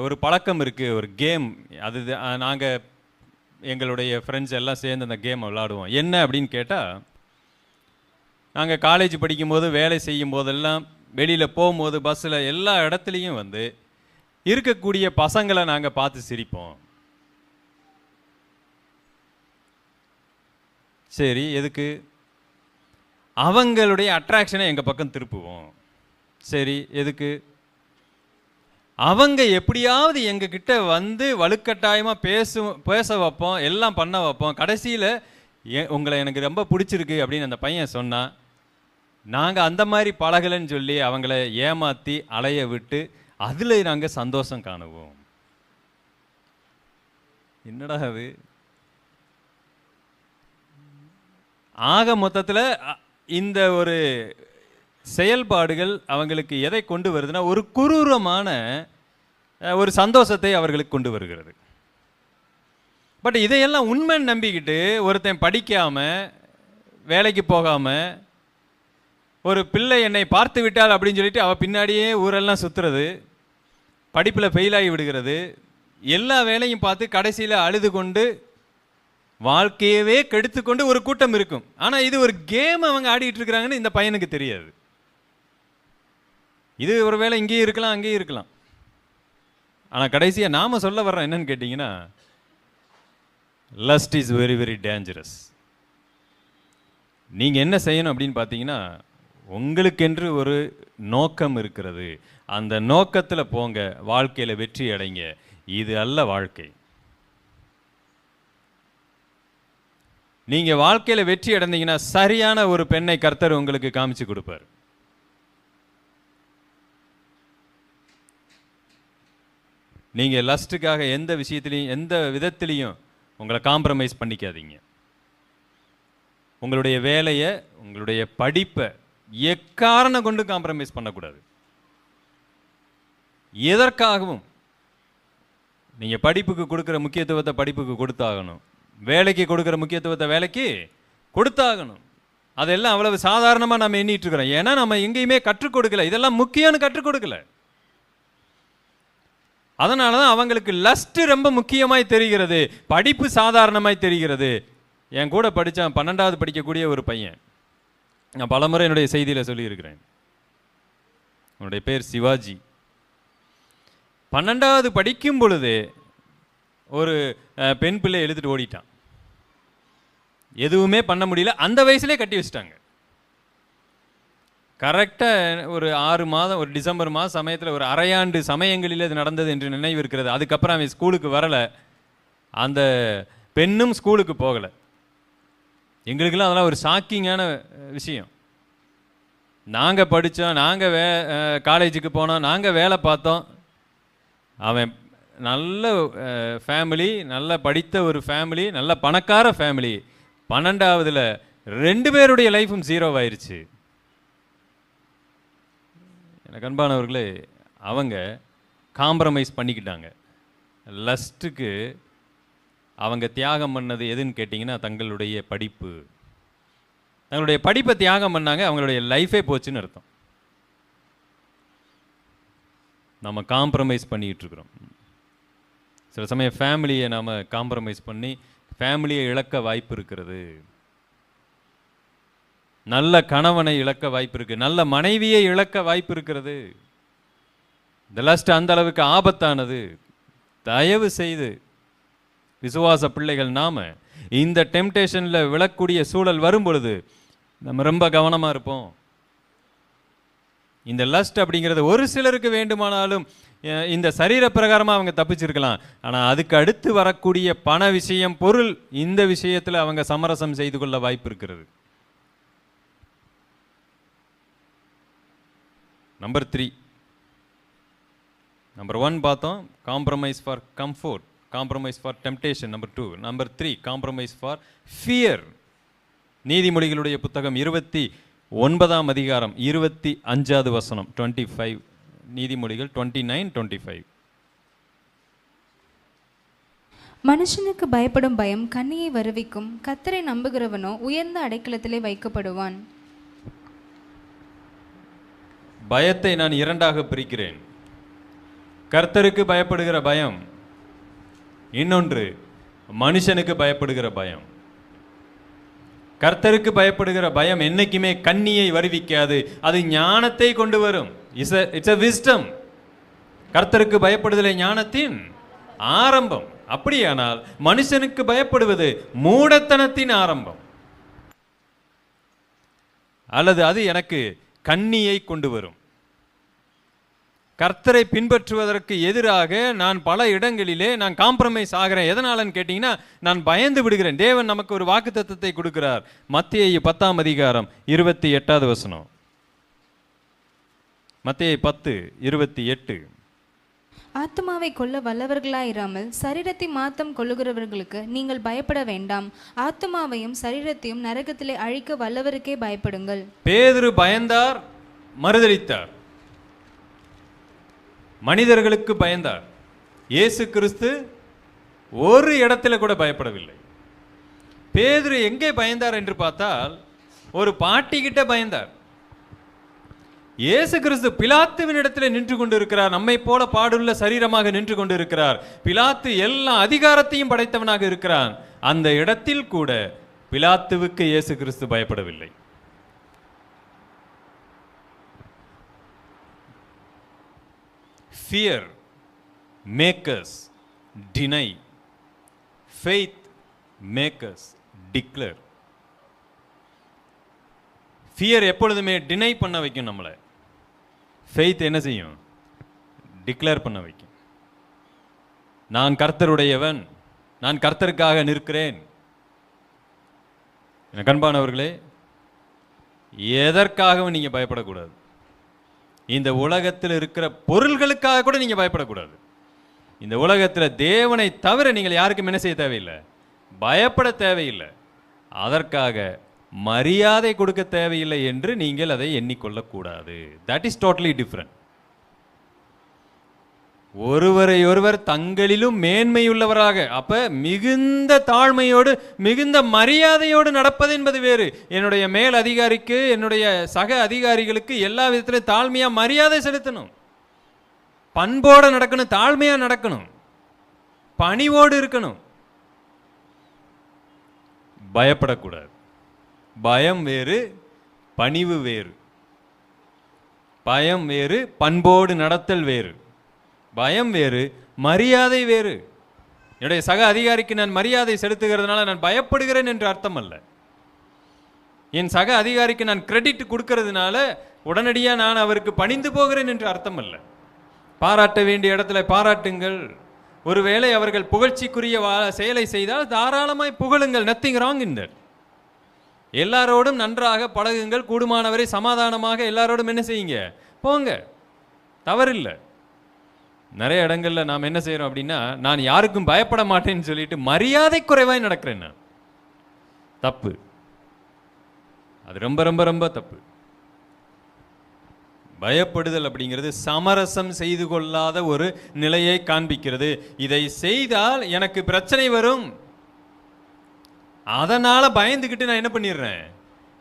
ஒரு பழக்கம் இருக்குது, ஒரு கேம், அது நாங்கள் எங்களுடைய ஃப்ரெண்ட்ஸ் எல்லாம் சேர்ந்து அந்த கேம் விளாடுவோம். என்ன அப்படின்னு கேட்டால், நாங்கள் காலேஜ் படிக்கும்போது வேலை செய்யும் போதெல்லாம் வெளியில் போகும்போது பஸ்ஸில் எல்லா இடத்துலையும் வந்து இருக்கக்கூடிய பசங்களை நாங்கள் பார்த்து சிரிப்போம். சரி, எதுக்கு? அவங்களுடைய அட்ராக்ஷனை எங்கள் பக்கம் திருப்புவோம். சரி, எதுக்கு? அவங்க எப்படியாவது எங்ககிட்ட வந்து வலுக்கட்டாயமாக பேச வைப்போம், எல்லாம் பண்ண வைப்போம். கடைசியில் உங்களை எனக்கு ரொம்ப பிடிச்சிருக்கு அப்படின்னு அந்த பையன் சொன்னால், நாங்கள் அந்த மாதிரி பழகலைன்னு சொல்லி அவங்கள ஏமாற்றி அலைய விட்டு அதில் நாங்கள் சந்தோஷம் காணுவோம். என்னடா அது? ஆக மொத்தத்தில் இந்த ஒரு செயல்பாடுகள் அவங்களுக்கு எதை கொண்டு வருதுன்னா, ஒரு குரூரமான ஒரு சந்தோஷத்தை அவர்களுக்கு கொண்டு வருகிறது. பட் இதையெல்லாம் உண்மைன்னு நம்பிக்கிட்டு ஒருத்தன் படிக்காமல் வேலைக்கு போகாமல், ஒரு பிள்ளை என்னை பார்த்து விட்டாள் அப்படின்னு சொல்லிட்டு அவள் பின்னாடியே ஊரெல்லாம் சுற்றுறது, படிப்பில் ஃபெயிலாகி விடுகிறது, எல்லா வேலையும் பார்த்து கடைசியில் அழுது கொண்டு வாழ்க்கையவே கெடுத்துக்கொண்டு ஒரு கூட்டம் இருக்கும். ஆனால் இது ஒரு கேம் அவங்க ஆடிட்டு இருக்கிறாங்கன்னு இந்த பையனுக்கு தெரியாது. இது ஒரு வேளை இங்கேயும் இருக்கலாம், அங்கேயும் இருக்கலாம். ஆனால் கடைசியாக நாம் சொல்ல வர்றோம் என்னன்னு கேட்டிங்கன்னா, lust is very very dangerous. நீங்கள் என்ன செய்யணும் அப்படின்னு பார்த்தீங்கன்னா, உங்களுக்கென்று ஒரு நோக்கம் இருக்கிறது, அந்த நோக்கத்தில் போங்க, வாழ்க்கையில் வெற்றி அடைங்க. இது அல்ல வாழ்க்கை. நீங்கள் வாழ்க்கையில் வெற்றி அடைந்தீங்கன்னா சரியான ஒரு பெண்ணை கர்த்தர் உங்களுக்கு காமிச்சு கொடுப்பார். நீங்கள் லஸ்ட்டுக்காக எந்த விஷயத்திலையும் எந்த விதத்திலையும் உங்களை காம்ப்ரமைஸ் பண்ணிக்காதீங்க. உங்களுடைய வேலையை, உங்களுடைய படிப்பை எக்காரணம் கொண்டு காம்ப்ரமைஸ் பண்ணக்கூடாது. எதற்காகவும் நீங்கள் படிப்புக்கு கொடுக்குற முக்கியத்துவத்தை படிப்புக்கு கொடுத்தாகணும், வேலைக்கு கொடுக்குற முக்கியத்துவத்தை வேலைக்கு கொடுத்தாகணும். அதெல்லாம் அவ்வளவு சாதாரணமாக நம்ம எண்ணிட்டு இருக்கிறோம். ஏன்னா நம்ம எங்கேயுமே கற்றுக் கொடுக்கல, இதெல்லாம் முக்கியம்னு கற்றுக் கொடுக்கல. அதனால தான் அவங்களுக்கு லஸ்ட்டு ரொம்ப முக்கியமாய் தெரிகிறது, படிப்பு சாதாரணமாய் தெரிகிறது. என் கூட படித்தான் 12வது படிக்கக்கூடிய ஒரு பையன், நான் பலமுறை என்னுடைய செய்தியில் சொல்லியிருக்கிறேன். அவனுடைய பேர் சிவாஜி. 12வது படிக்கும் பொழுது ஒரு பெண் பிள்ளை எழுதிட்டு ஓடிட்டான். எதுவுமே பண்ண முடியல, அந்த வயசுலேயே கட்டி வச்சுட்டாங்க. கரெக்டாக ஒரு 6 மாதம், ஒரு டிசம்பர் மாதம் சமயத்தில் ஒரு அரையாண்டு சமயங்களில் இது நடந்தது என்று நினைவு இருக்கிறது. அதுக்கப்புறம் அவன் ஸ்கூலுக்கு வரலை, அந்த பெண்ணும் ஸ்கூலுக்கு போகலை. எங்களுக்கெல்லாம் அதெல்லாம் ஒரு ஷாக்கிங்கான விஷயம். நாங்கள் படித்தோம், நாங்கள் காலேஜுக்கு போனோம், நாங்கள் வேலை பார்த்தோம். அவன் நல்ல ஃபேமிலி, நல்ல படித்த ஒரு ஃபேமிலி, நல்ல பணக்கார ஃபேமிலி. 12வதுல 2 பேருடைய லைஃபும் ஜீரோவாயிருச்சு. எனக்கு அன்பானவர்களே, அவங்க காம்ப்ரமைஸ் பண்ணிக்கிட்டாங்க. லஸ்ட்டுக்கு அவங்க தியாகம் பண்ணது எதுன்னு கேட்டிங்கன்னா, தங்களுடைய படிப்பு. தங்களுடைய படிப்பை தியாகம் பண்ணாங்க, அவங்களுடைய லைஃபே போச்சுன்னு அர்த்தம். நம்ம காம்ப்ரமைஸ் பண்ணிகிட்டு இருக்கிறோம். சில சமயம் ஃபேமிலியை நாம் காம்ப்ரமைஸ் பண்ணி ஃபேமிலியை இழக்க வாய்ப்பு இருக்கிறது. நல்ல கணவனை இழக்க வாய்ப்பு இருக்குது, நல்ல மனைவியை இழக்க வாய்ப்பு இருக்கிறது. இந்த லஸ்ட் அந்த அளவுக்கு ஆபத்தானது. தயவு செய்து விசுவாச பிள்ளைகள் நாம இந்த டெம்டேஷனில் விழக்கூடிய சூழல் வரும் பொழுது நம்ம ரொம்ப கவனமாக இருப்போம். இந்த லஸ்ட் அப்படிங்கிறது ஒரு சிலருக்கு வேண்டுமானாலும் இந்த சரீர பிரகாரமாக அவங்க தப்பிச்சிருக்கலாம். ஆனால் அதுக்கு அடுத்து வரக்கூடிய பண விஷயம், பொருள், இந்த விஷயத்தில் அவங்க சமரசம் செய்து கொள்ள வாய்ப்பு இருக்கிறது. நம்பர் 3. நம்பர் 1 பார்த்தோம், compromise for comfort, compromise for temptation. Number 2. Number 3, compromise for fear. நீதிமொழிகளுடைய புத்தகம் 29ஆம் அதிகாரம் 25வது வசனம், 25. நீதிமொழிகள் 29:25. மனுஷனுக்கு பயப்படும் பயம் கண்ணியை வருவிக்கும், கர்த்தரை நம்புகிறவனோ உயர்ந்த அடைக்கலத்திலே வைக்கப்படுவான். பயத்தை நான் 2ஆக பிரிக்கிறேன். கர்த்தருக்கு பயப்படுகிற பயம், இன்னொன்று மனுஷனுக்கு பயப்படுகிற பயம். கர்த்தருக்கு பயப்படுகிற பயம் என்னைக்குமே கண்ணியை வருவிக்காது, அது ஞானத்தை கொண்டு வரும். It's a wisdom. கர்த்தருக்கு பயப்படுதலை ஞானத்தின் ஆரம்பம். அப்படியானால் மனுஷனுக்கு பயப்படுவது மூடத்தனத்தின் ஆரம்பம், அல்லது அது எனக்கு கண்ணியை கொண்டு வரும். கர்த்தரை பின்பற்றுவதற்கு எதிராக நான் பல இடங்களிலே நான் காம்ப்ரமைஸ் ஆகிறேன். எதனாலன்னு கேட்டீங்கன்னா, நான் பயந்து விடுகிறேன். தேவன் நமக்கு ஒரு வாக்குத்தத்தத்தை கொடுக்கிறார். மத்தேயு 10ஆம் அதிகாரம் 28வது வசனம். மத்தேயு 10:28. ஆத்துமாவை கொல்ல வல்லவர்களாயிராமல் சரீரத்தை மாத்தம் கொள்ளுகிறவர்களுக்கு நீங்கள் பயப்பட வேண்டாம். ஆத்துமாவையும் சரீரத்தையும் நரகத்திலே அழிக்க வல்லவருக்கே பயப்படுங்கள். பேதுரு பயந்தார், மறுதலித்தார். மனிதர்களுக்கு பயந்தார். இயேசு கிறிஸ்து ஒரு இடத்துல கூட பயப்படவில்லை. பேதுரு எங்கே பயந்தார் என்று பார்த்தால், ஒரு பாட்டி கிட்ட பயந்தார். இயேசு கிறிஸ்து பிலாத்துவின் இடத்துல நின்று கொண்டு இருக்கிறார். நம்மை போல பாடுள்ள சரீரமாக நின்று கொண்டு இருக்கிறார். பிலாத்து எல்லா அதிகாரத்தையும் படைத்தவனாக இருக்கிறான். அந்த இடத்தில் கூட பிலாத்துவுக்கு இயேசு கிறிஸ்து பயப்படவில்லை. Fear make us deny. Faith make us declare. Fear எப்பொழுதுமே டினை பண்ண வைக்கும் நம்மளை. ஃபெய்த் என்ன செய்யும்? டிக்ளேர் பண்ண வைக்கும். நான் கர்த்தருடையவன், நான் கர்த்தருக்காக நிற்கிறேன். கண்பானவர்களே, எதற்காகவும் நீங்க பயப்படக்கூடாது. இந்த உலகத்தில் இருக்கிற பொருள்களுக்காக கூட நீங்க பயப்படக்கூடாது. இந்த உலகத்தில் தேவனை தவிர நீங்கள் யாருக்கும் என்ன செய்ய தேவையில்லை, பயப்பட தேவையில்லை. அதற்காக மரியாதை கொடுக்க தேவையில்லை என்று நீங்கள் அதை எண்ணிக்கொள்ளக்கூடாது. That is totally different. ஒருவரை ஒருவர் தங்களிலும் மேன்மையுள்ளவராக, அப்ப மிகுந்த தாழ்மையோடு மிகுந்த மரியாதையோடு நடப்பது என்பது வேறு. என்னுடைய மேல் அதிகாரிக்கு, என்னுடைய சக அதிகாரிகளுக்கு எல்லா விதத்திலும் தாழ்மையா மரியாதை செலுத்தணும், பண்போடு நடக்கணும், தாழ்மையா நடக்கணும், பணிவோடு இருக்கணும். பயப்படக்கூடாது. பயம் வேறு, பணிவு வேறு. பயம் வேறு, பண்போடு நடத்தல் வேறு. பயம் வேறு, மரியாதை வேறு. என்னுடைய சக அதிகாரிக்கு நான் மரியாதை செலுத்துகிறதுனால நான் பயப்படுகிறேன் என்று அர்த்தம் அல்ல. என் சக அதிகாரிக்கு நான் கிரெடிட் கொடுக்கறதுனால உடனடியாக நான் அவருக்கு பணிந்து போகிறேன் என்று அர்த்தம் அல்ல. பாராட்ட வேண்டிய இடத்துல பாராட்டுங்கள். ஒருவேளை அவர்கள் புகழ்ச்சிக்குரிய செயலை செய்தால் தாராளமாய் புகழுங்கள். Nothing wrong in that. எல்லாரோடும் நன்றாக பழகுங்கள். கூடுமானவரை சமாதானமாக எல்லாரோடும் என்ன செய்யுங்க, போங்க, தவறில்லை. நிறைய இடங்கள்ல நாம் என்ன செய்யறோம் அப்படின்னா, நான் யாருக்கும் பயப்பட மாட்டேன்னு சொல்லிட்டு மரியாதை குறைவாய் நடக்கிறேன். நான் தப்பு. அது ரொம்ப ரொம்ப ரொம்ப தப்பு. பயப்படுதல் அப்படிங்கிறது சமரசம் செய்து கொள்ளாத ஒரு நிலையை காண்பிக்கிறது. இதை செய்தால் எனக்கு பிரச்சனை வரும், அதனால பயந்துக்கிட்டு நான் என்ன பண்ணிடுறேன்,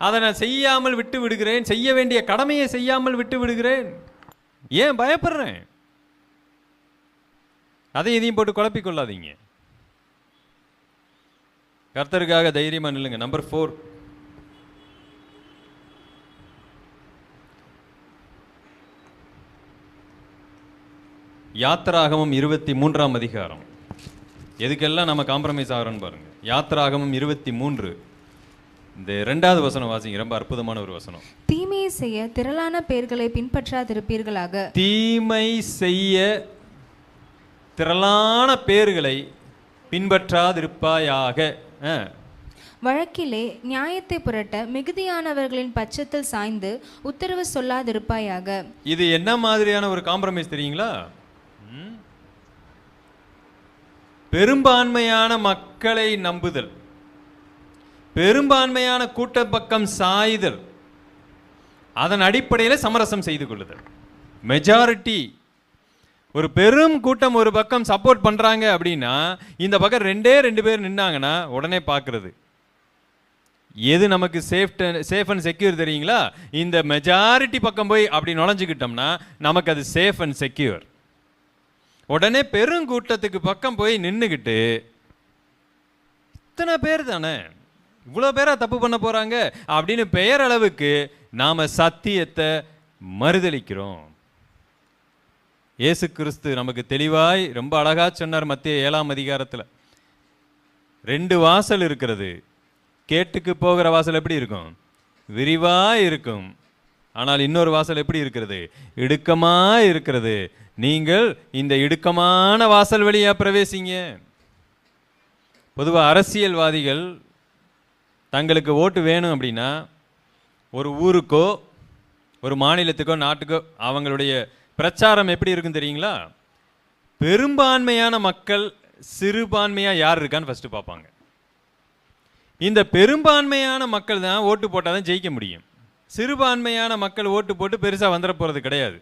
அதை நான் செய்யாமல் விட்டு விடுகிறேன், செய்ய வேண்டிய கடமையை செய்யாமல் விட்டு விடுகிறேன். ஏன் பயப்படுறேன்? அதை இதையும் போட்டு குழப்பிக் கொள்ளாதீங்க. கர்த்தருக்காக தைரியமா நில்லுங்க. நம்பர் 4, யாத்திராகமம் 23ஆம் அதிகாரம். எதுக்கெல்லாம் நம்ம காம்ப்ரமைஸ் ஆகிறோன்னு பாருங்க. யாத்திராகமம் 23 இந்த 2வது வசனம் வாசிங்க. ரொம்ப அற்புதமான ஒரு வசனம். தீமையை செய்ய திரளான பேர்களை பின்பற்றாதிருப்பீர்களாக. தீமை செய்ய திரளான பேர்களை பின்பற்றாதிருப்பாயாக. வழக்கிலே நியாயத்தை புரட்ட மிகுதியானவர்களின் பட்சத்தில் சாய்ந்து உத்தரவு சொல்லாதிருப்பாயாக. இது என்ன மாதிரியான ஒரு காம்ப்ரமைஸ் தெரியுங்களா? பெரும்பான்மையான மக்களை நம்புதல், பெரும்பான்மையான கூட்ட பக்கம் சாய்தல், அதன் அடிப்படையில் சமரசம் செய்து கொள்ளுதல். மெஜாரிட்டி, ஒரு பெரும் கூட்டம் ஒரு பக்கம் சப்போர்ட் பண்றாங்க அப்படின்னா இந்த பக்கம் 2 பேர் நின்னாங்கன்னா உடனே பார்க்கறது எது நமக்கு சேஃப் அண்ட் செக்யூர் தெரியுங்களா? இந்த மெஜாரிட்டி பக்கம் போய் அப்படி நுழைஞ்சுக்கிட்டோம்னா நமக்கு அது சேஃப் அண்ட் செக்யூர். உடனே பெருங்கூட்டத்துக்கு பக்கம் போய் நின்றுக்கிட்டு இத்தனை பேர் தானே, இவ்வளோ பேரா தப்பு பண்ண போறாங்க அப்படின்னு பெயரளவுக்கு நாம சத்தியத்தை மறுதலிக்கிறோம். இயேசு கிறிஸ்து நமக்கு தெளிவாய் ரொம்ப அழகா சொன்னார். மத்திய 7ஆம் அதிகாரத்தில் 2 வாசல் இருக்கிறது. கேட்டுக்கு போகிற வாசல் எப்படி இருக்கும்? விரிவா இருக்கும். ஆனால் இன்னொரு வாசல் எப்படி இருக்கிறது? இடுக்கமா இருக்கிறது. நீங்கள் இந்த இடுக்கமான வாசல் வழியா பிரவேசிங்க. பொதுவாக அரசியல்வாதிகள் தங்களுக்கு ஓட்டு வேணும் அப்படின்னா ஒரு ஊருக்கோ ஒரு மாநிலத்துக்கோ நாட்டுக்கோ அவங்களுடைய பிரச்சாரம் எப்படி இருக்கும் தெரியுங்களா? பெரும்பான்மையான மக்கள் சிறுபான்மையா யார் இருக்கான்னு ஃபர்ஸ்ட் பார்ப்பாங்க. இந்த பெரும்பான்மையான மக்கள் தான் ஓட்டு போட்டால் தான் ஜெயிக்க முடியும். சிறுபான்மையான மக்கள் ஓட்டு போட்டு பெருசாக வந்துட போகிறது கிடையாது.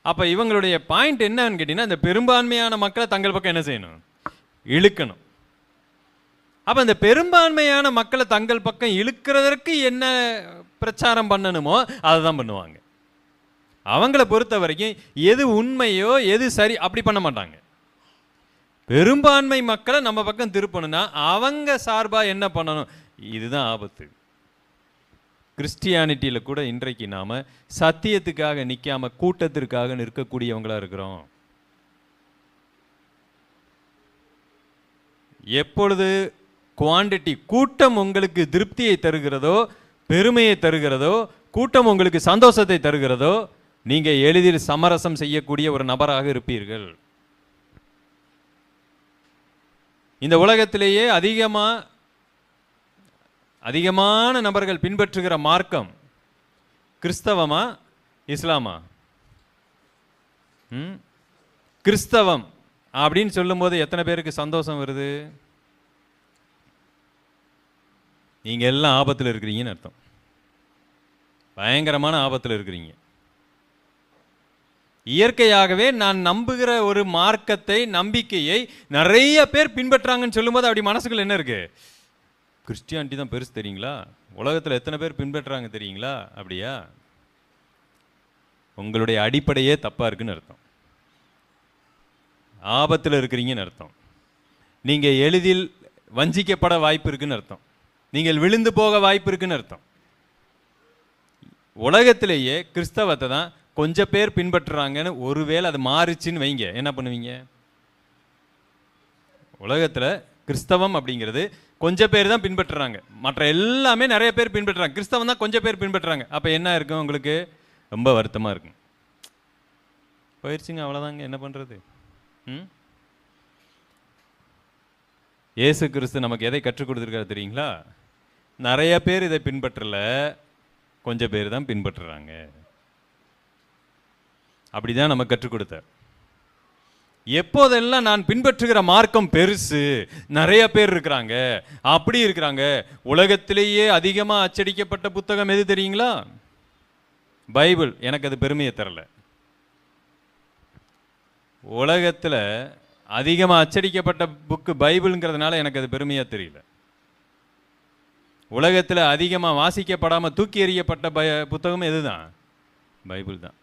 அப்போ இவங்களுடைய பாயிண்ட் என்னன்னு கேட்டிங்கன்னா, இந்த பெரும்பான்மையான மக்களை தங்கள் பக்கம் என்ன செய்யணும்? இழுக்கணும். அப்போ இந்த பெரும்பான்மையான மக்களை தங்கள் பக்கம் இழுக்கிறதற்கு என்ன பிரச்சாரம் பண்ணணுமோ அதை தான் பண்ணுவாங்க. அவங்கள பொறுத்த வரைக்கும் எது உண்மையோ எது சரி அப்படி பண்ண மாட்டாங்க. பெரும்பான்மை மக்களை நம்ம பக்கம் திருப்பணும்னா அவங்க சார்பாக என்ன பண்ணணும்? இதுதான் ஆபத்து. கிறிஸ்டியானிட்டியில் கூட இன்றைக்கு நாம் சத்தியத்துக்காக நிற்காம கூட்டத்திற்காக நிற்கக்கூடியவங்களா இருக்கிறோம். எப்பொழுது குவாண்டிட்டி கூட்டம் உங்களுக்கு திருப்தியை தருகிறதோ, பெருமையை தருகிறதோ, கூட்டம் உங்களுக்கு சந்தோஷத்தை தருகிறதோ, நீங்கள் எளிதில் சமரசம் செய்யக்கூடிய ஒரு நபராக இருப்பீர்கள். இந்த உலகத்திலேயே அதிகமான நபர்கள் பின்பற்றுகிற மார்க்கம் கிறிஸ்தவமா இஸ்லாமா? கிறிஸ்தவம் அப்படின்னு சொல்லும்போது எத்தனை பேருக்கு சந்தோஷம் வருது? நீங்க எல்லாம் ஆபத்தில் இருக்கிறீங்கன்னு அர்த்தம். பயங்கரமான ஆபத்தில் இருக்கிறீங்க. இயற்கையாகவே நான் நம்புகிற ஒரு மார்க்கத்தை, நம்பிக்கையை நிறைய பேர் பின்பற்றாங்கன்னு சொல்லும்போது அப்படி மனசுக்குள்ள என்ன இருக்கு? கிறிஸ்டியானிட்டி தான் பெருசு தெரியுங்களா? உலகத்தில் எத்தனை பேர் பின்பற்றாங்க தெரியுங்களா? அப்படியா? உங்களுடைய அடிப்படையே தப்பா இருக்குன்னு அர்த்தம். ஆபத்தில் இருக்கிறீங்கன்னு அர்த்தம். நீங்க எளிதில் வஞ்சிக்கப்பட வாய்ப்பு இருக்குன்னு அர்த்தம். நீங்கள் விழுந்து போக வாய்ப்பு இருக்குன்னு அர்த்தம். உலகத்திலேயே கிறிஸ்தவத்தை தான் கொஞ்சம் பேர் பின்பற்றுறாங்கன்னு ஒருவேளை அது மாறுச்சுன்னு வைங்க, என்ன பண்ணுவீங்க? உலகத்தில் கிறிஸ்தவம் அப்படிங்கிறது கொஞ்சம் பேர் தான் பின்பற்றுறாங்க, மற்ற எல்லாமே நிறைய பேர் பின்பற்றுறாங்க. கிறிஸ்தவம் தான் கொஞ்சம் பேர் பின்பற்றுறாங்க. அப்போ என்ன இருக்கும்? உங்களுக்கு ரொம்ப வருத்தமாக இருக்கும். போயிடுச்சுங்க, அவ்வளோதாங்க, என்ன பண்ணுறது? இயேசு கிறிஸ்து நமக்கு எதை கற்றுக் கொடுத்துருக்காரு தெரியுங்களா? நிறைய பேர் இதை பின்பற்றல, கொஞ்சம் பேர் தான் பின்பற்றுறாங்க. அப்படிதான் நமக்கு கற்றுக் கொடுத்தார். எப்போதெல்லாம் நான் பின்பற்றுகிற மார்க்கம் பெருசு, நிறைய பேர் இருக்கிறாங்க, அப்படி இருக்கிறாங்க. உலகத்திலேயே அதிகமாக அச்சடிக்கப்பட்ட புத்தகம் எது தெரியுங்களா? பைபிள். எனக்கு அது பெருமையை தரல. உலகத்தில் அதிகமாக அச்சடிக்கப்பட்ட புக்கு பைபிள்ங்கிறதுனால எனக்கு அது பெருமையாக தெரியல. உலகத்தில் அதிகமாக வாசிக்கப்படாமல் தூக்கி எறியப்பட்ட புத்தகம் எதுதான்? பைபிள் தான்.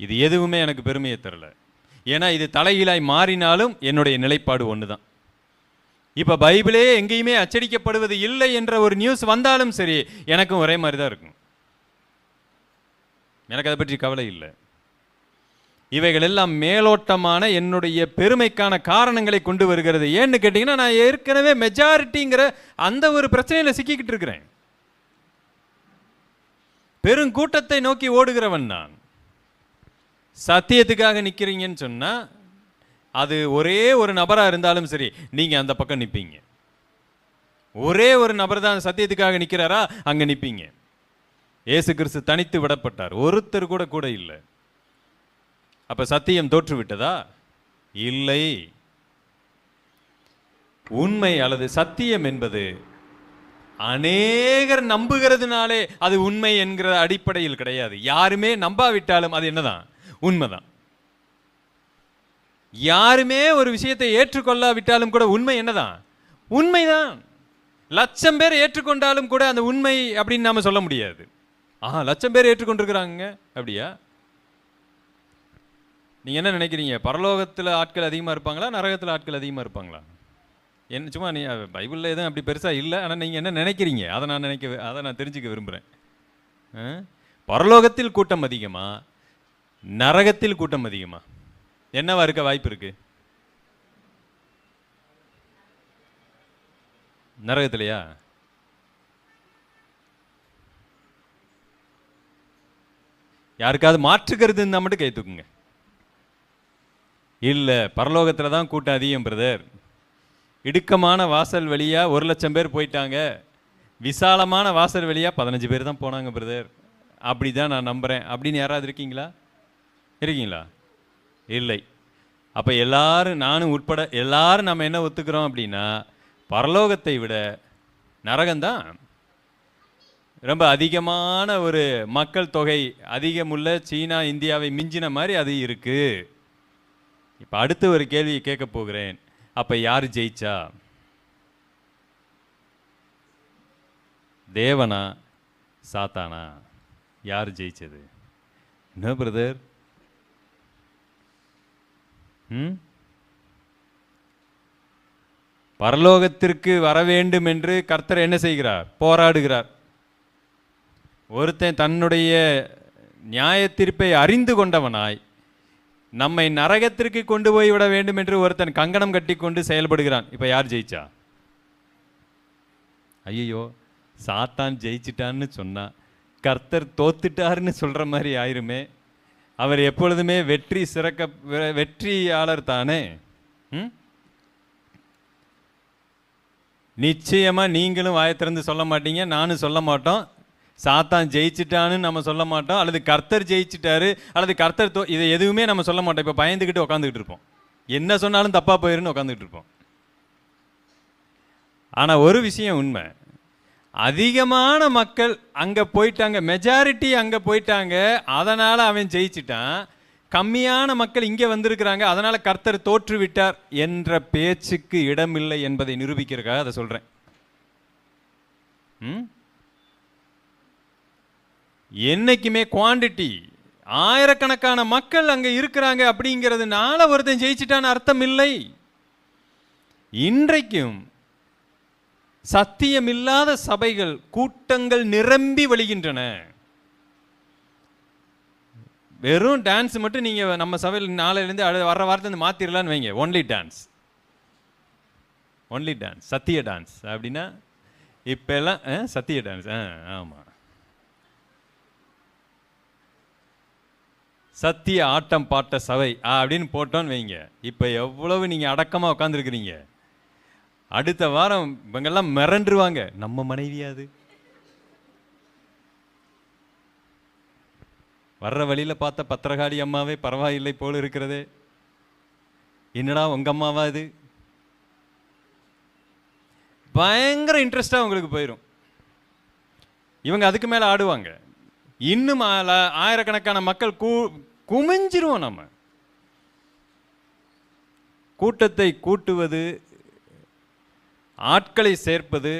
இது எதுவுமே எனக்கு பெருமையை தரல. ஏன்னா இது தலைகீழாய் மாறினாலும் என்னுடைய நிலைப்பாடு ஒன்று தான். இப்போ பைபிளே எங்கேயுமே அச்சடிக்கப்படுவது இல்லை என்ற ஒரு நியூஸ் வந்தாலும் சரி, எனக்கும் ஒரே மாதிரி தான் இருக்கும். எனக்கு அதை பற்றி கவலை இல்லை. இவைகள் எல்லாம் மேலோட்டமான என்னுடைய பெருமைக்கான காரணங்களை கொண்டு வருகிறது. ஏன்னு கேட்டிங்கன்னா, நான் ஏற்கனவே மெஜாரிட்டிங்கிற அந்த ஒரு பிரச்சனையில் சிக்கிக்கிட்டு இருக்கிறேன். பெருங்கூட்டத்தை நோக்கி ஓடுகிறவன் நான். சத்தியத்துக்காக நிற்கிறீங்கன்னு சொன்னால் அது ஒரே ஒரு நபராக இருந்தாலும் சரி, நீங்கள் அந்த பக்கம் நிற்பீங்க. ஒரே ஒரு நபர் தான் சத்தியத்துக்காக நிற்கிறாரா, அங்கே நிற்பீங்க. இயேசு கிறிஸ்து தனித்து விடப்பட்டார், ஒருத்தர் கூட கூட இல்லை. அப்போ சத்தியம் தோற்று விட்டதா? இல்லை. உண்மை அல்லது சத்தியம் என்பது அநேகர் நம்புகிறதுனாலே அது உண்மை என்கிற அடிப்படையில் கிடையாது. யாருமே நம்பாவிட்டாலும் அது என்னதான்? உண்மைதான். யாருமே ஒரு விஷயத்தை ஏற்றுக்கொள்ளாவிட்டாலும் கூட உண்மை என்னதான்? உண்மைதான். 1,00,000 பேர் ஏற்றுக்கொண்டாலும் கூட அந்த உண்மை அப்படின்னு நாம சொல்ல முடியாது. 1,00,000 பேர் ஏற்றுக்கொண்டிருக்கிறாங்க அப்படியா? நீங்க என்ன நினைக்கிறீங்க? பரலோகத்தில் ஆட்கள் அதிகமாக இருப்பாங்களா, நரகத்தில் ஆட்கள் அதிகமாக இருப்பாங்களா? என்ன சும்மா நீ பைபிளில் எதுவும் அப்படி பெருசாக இல்லை. ஆனால் நீங்கள் என்ன நினைக்கிறீங்க? அதை நான் தெரிஞ்சுக்க விரும்புகிறேன். பரலோகத்தில் கூட்டம் அதிகமா, நரகத்தில் கூட்டம் அதிகமா? என்னவா இருக்க வாய்ப்பு இருக்கு? நரகத்திலையா? யாருக்காவது மாற்றுக்கிறது இருந்தால் மட்டும் கை தூக்குங்க. இல்லை, பரலோகத்தில் தான் கூட்டம் அதிகம் பிரதர். இடுக்கமான வாசல் வழியா 1,00,000 பேர் போயிட்டாங்க, விசாலமான வாசல் வழியா 15 பேர் தான் போனாங்க பிரதர். அப்படி தான் நான் நம்புகிறேன். அப்படின்னு யாராவது இருக்கீங்களா? இல்லை. அப்போ எல்லாரும், நானும் உட்பட எல்லாரும் நம்ம என்ன ஒத்துக்கிறோம் அப்படின்னா, பரலோகத்தை விட நரகம்தான் ரொம்ப அதிகமான ஒரு மக்கள் தொகை அதிகமுள்ள சீனா இந்தியாவை மிஞ்சின மாதிரி அது இருக்கு. இப்போ அடுத்து ஒரு கேள்வியை கேட்க போகிறேன். அப்போ யார் ஜெயிச்சா? தேவனா சாத்தானா? யார் ஜெயிச்சது? என்ன பிரதர்? பரலோகத்திற்கு வர வேண்டும் என்று கர்த்தர் என்ன செய்கிறார்? போராடுகிறார். ஒருத்தன் தன்னுடைய நியாய தீர்ப்பை அறிந்து கொண்டவனாய் நம்மை நரகத்திற்கு கொண்டு போய் விட வேண்டும் என்று ஒருத்தன் கங்கணம் கட்டி கொண்டு செயல்படுகிறான். இப்போ யார் ஜெயிச்சா? ஐயோ, சாத்தான் ஜெயிச்சிட்டான்னு சொன்னா கர்த்தர் தோத்துட்டாருன்னு சொல்ற மாதிரி ஆயிருமே. அவர் எப்பொழுதுமே வெற்றியாளர் தானே. நிச்சயமா நீங்களும் வாயத்திறந்து சொல்ல மாட்டீங்க, நானும் சொல்ல மாட்டோம். சாத்தான் ஜெயிச்சிட்டான்னு நம்ம சொல்ல மாட்டோம், அல்லது கர்த்தர் ஜெயிச்சிட்டாரு, அல்லது கர்த்தர் இதை எதுவுமே நம்ம சொல்ல மாட்டோம். இப்போ பயந்துக்கிட்டு உட்காந்துக்கிட்டு இருப்போம், என்ன சொன்னாலும் தப்பா போயிருன்னு உட்காந்துக்கிட்டு இருப்போம். ஆனால் ஒரு விஷயம் உண்மை, அதிகமான மக்கள் அங்கே போயிட்டாங்க, மெஜாரிட்டி அங்கே போயிட்டாங்க, அதனால் அவன் ஜெயிச்சிட்டான். கம்மியான மக்கள் இங்கே வந்திருக்கிறாங்க, அதனால் கர்த்தர் தோற்று விட்டார் என்ற பேச்சுக்கு இடமில்லை என்பதை நிரூபிக்கிறதுக்காக அதை சொல்கிறேன். என்னைக்குமே குவான்டிட்டி, ஆயிரக்கணக்கான மக்கள் அங்கே இருக்கிறாங்க அப்படிங்கிறதுனால ஒருத்தன் ஜெயிச்சிட்டான்னு அர்த்தம் இல்லை. இன்றைக்கும் சத்தியமில்லாத சபைகள், கூட்டங்கள் நிரம்பி வழிகின்றன. வெறும் டான்ஸ் மட்டும் நீங்க நம்ம சபையில் நாளையிலேருந்து வர்ற வாரத்தை மாத்திரலான்னு வைங்க. ஒன்லி டான்ஸ், சத்திய டான்ஸ் அப்படின்னா இப்ப எல்லாம் சத்திய டான்ஸ். ஆமா, சத்திய ஆட்டம் பாட்ட சபை அப்படின்னு போட்டோன்னு வைங்க. இப்ப எவ்வளவு நீங்க அடக்கமா உட்காந்துருக்கிறீங்க. அடுத்த வாரம் இவங்கெல்லாம் மிரண்டுருவாங்க, நம்ம மனைவியாது வர்ற வழியில பார்த்த பத்திரகாளி அம்மாவே பரவாயில்லை போல இருக்கிறதே, என்னடா உங்க அம்மாவா இது? பயங்கர இன்ட்ரெஸ்டா உங்களுக்கு போயிடும். இவங்க அதுக்கு மேல ஆடுவாங்க. இன்னும் ஆயிரக்கணக்கான மக்கள் குமிஞ்சிருவோம். நம்ம கூட்டத்தை கூட்டுவது, ஆட்களை சேர்ப்பது,